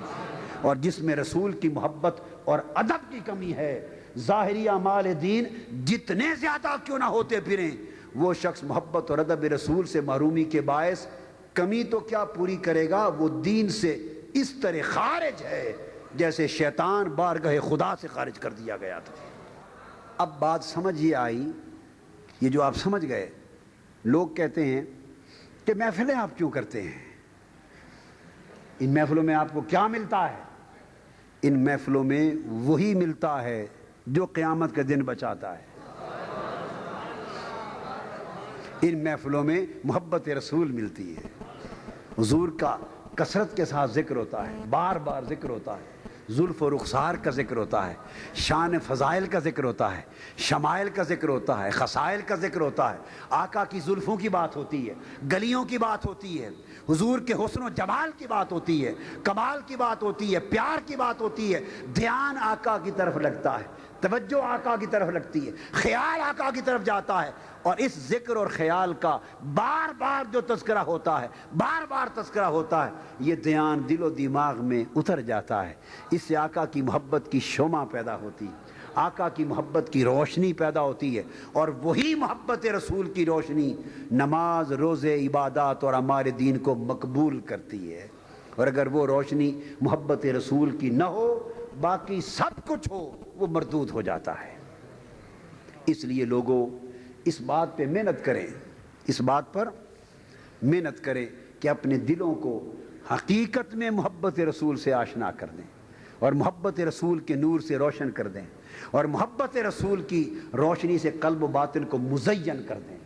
اور جس میں رسول کی محبت اور ادب کی کمی ہے، ظاہری اعمال دین جتنے زیادہ کیوں نہ ہوتے پھریں، وہ شخص محبت اور ادب رسول سے محرومی کے باعث کمی تو کیا پوری کرے گا، وہ دین سے اس طرح خارج ہے جیسے شیطان بارگاہ خدا سے خارج کر دیا گیا تھا. اب بات سمجھ یہ آئی، یہ جو آپ سمجھ گئے. لوگ کہتے ہیں کہ محفلیں آپ کیوں کرتے ہیں، ان محفلوں میں آپ کو کیا ملتا ہے؟ ان محفلوں میں وہی ملتا ہے جو قیامت کا دن بچاتا ہے. ان محفلوں میں محبت رسول ملتی ہے، حضور کا کثرت کے ساتھ ذکر ہوتا ہے، بار بار ذکر ہوتا ہے، زلف و رخسار کا ذکر ہوتا ہے، شان فضائل کا ذکر ہوتا ہے، شمائل کا ذکر ہوتا ہے، خصائل کا ذکر ہوتا ہے، آقا کی زلفوں کی بات ہوتی ہے، گلیوں کی بات ہوتی ہے، حضور کے حسن و جمال کی بات ہوتی ہے، کمال کی بات ہوتی ہے، پیار کی بات ہوتی ہے، دھیان آقا کی طرف لگتا ہے، توجہ آقا کی طرف لگتی ہے، خیال آقا کی طرف جاتا ہے. اور اس ذکر اور خیال کا بار بار جو تذکرہ ہوتا ہے، بار بار تذکرہ ہوتا ہے، یہ دھیان دل و دماغ میں اتر جاتا ہے. اس سے آقا کی محبت کی شمع پیدا ہوتی ہے، آقا کی محبت کی روشنی پیدا ہوتی ہے، اور وہی محبت رسول کی روشنی نماز، روزے، عبادات اور اعمال دین کو مقبول کرتی ہے. اور اگر وہ روشنی محبت رسول کی نہ ہو، باقی سب کچھ ہو، وہ مردود ہو جاتا ہے. اس لیے لوگوں اس بات پہ محنت کریں، اس بات پر محنت کریں کہ اپنے دلوں کو حقیقت میں محبت رسول سے آشنا کر دیں. اور محبت رسول کے نور سے روشن کر دیں، اور محبت رسول کی روشنی سے قلب و باطن کو مزین کر دیں۔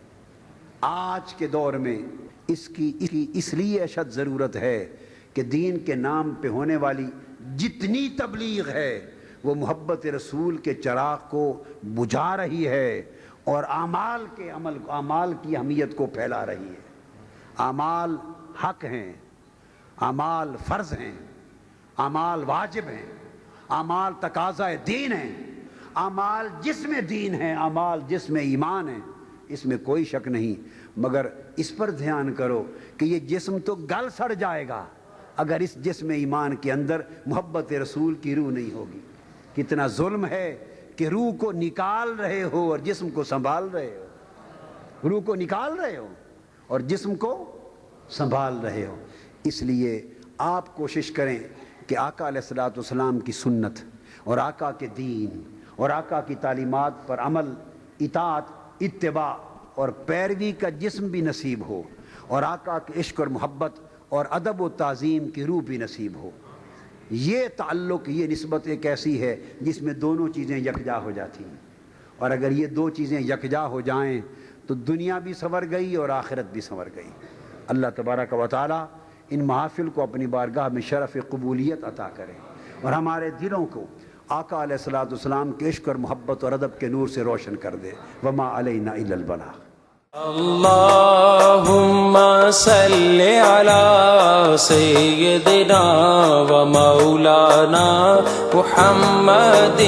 آج کے دور میں اس کی اس لیے اشد ضرورت ہے کہ دین کے نام پہ ہونے والی جتنی تبلیغ ہے وہ محبت رسول کے چراغ کو بجھا رہی ہے اور اعمال کی اہمیت کو پھیلا رہی ہے۔ اعمال حق ہیں، اعمال فرض ہیں، اعمال واجب ہیں، اعمال تقاضۂ دین ہیں، اعمال جسم دین ہیں، اعمال جسم ایمان ہیں، اس میں کوئی شک نہیں، مگر اس پر دھیان کرو کہ یہ جسم تو گل سڑ جائے گا اگر اس جسم ایمان کے اندر محبت رسول کی روح نہیں ہوگی۔ کتنا ظلم ہے کہ روح کو نکال رہے ہو اور جسم کو سنبھال رہے ہو، روح کو نکال رہے ہو اور جسم کو سنبھال رہے ہو۔ اس لیے آپ کوشش کریں کہ آقا علیہ الصلوۃ والسلام کی سنت اور آقا کے دین اور آقا کی تعلیمات پر عمل، اطاعت، اتباع اور پیروی کا جسم بھی نصیب ہو، اور آقا کے عشق اور محبت اور ادب و تعظیم کی روح بھی نصیب ہو۔ یہ تعلق، یہ نسبت ایک ایسی ہے جس میں دونوں چیزیں یکجا ہو جاتی ہیں، اور اگر یہ دو چیزیں یکجا ہو جائیں تو دنیا بھی سنور گئی اور آخرت بھی سنور گئی۔ اللہ تبارک و تعالی ان محافل کو اپنی بارگاہ میں شرف قبولیت عطا کرے اور ہمارے دلوں کو آقا علیہ الصلوۃ والسلام کے عشق اور محبت اور ادب کے نور سے روشن کر دے۔ وما علینا الا البلاغ۔ اللہم صلی علی سیدنا و مولانا محمد۔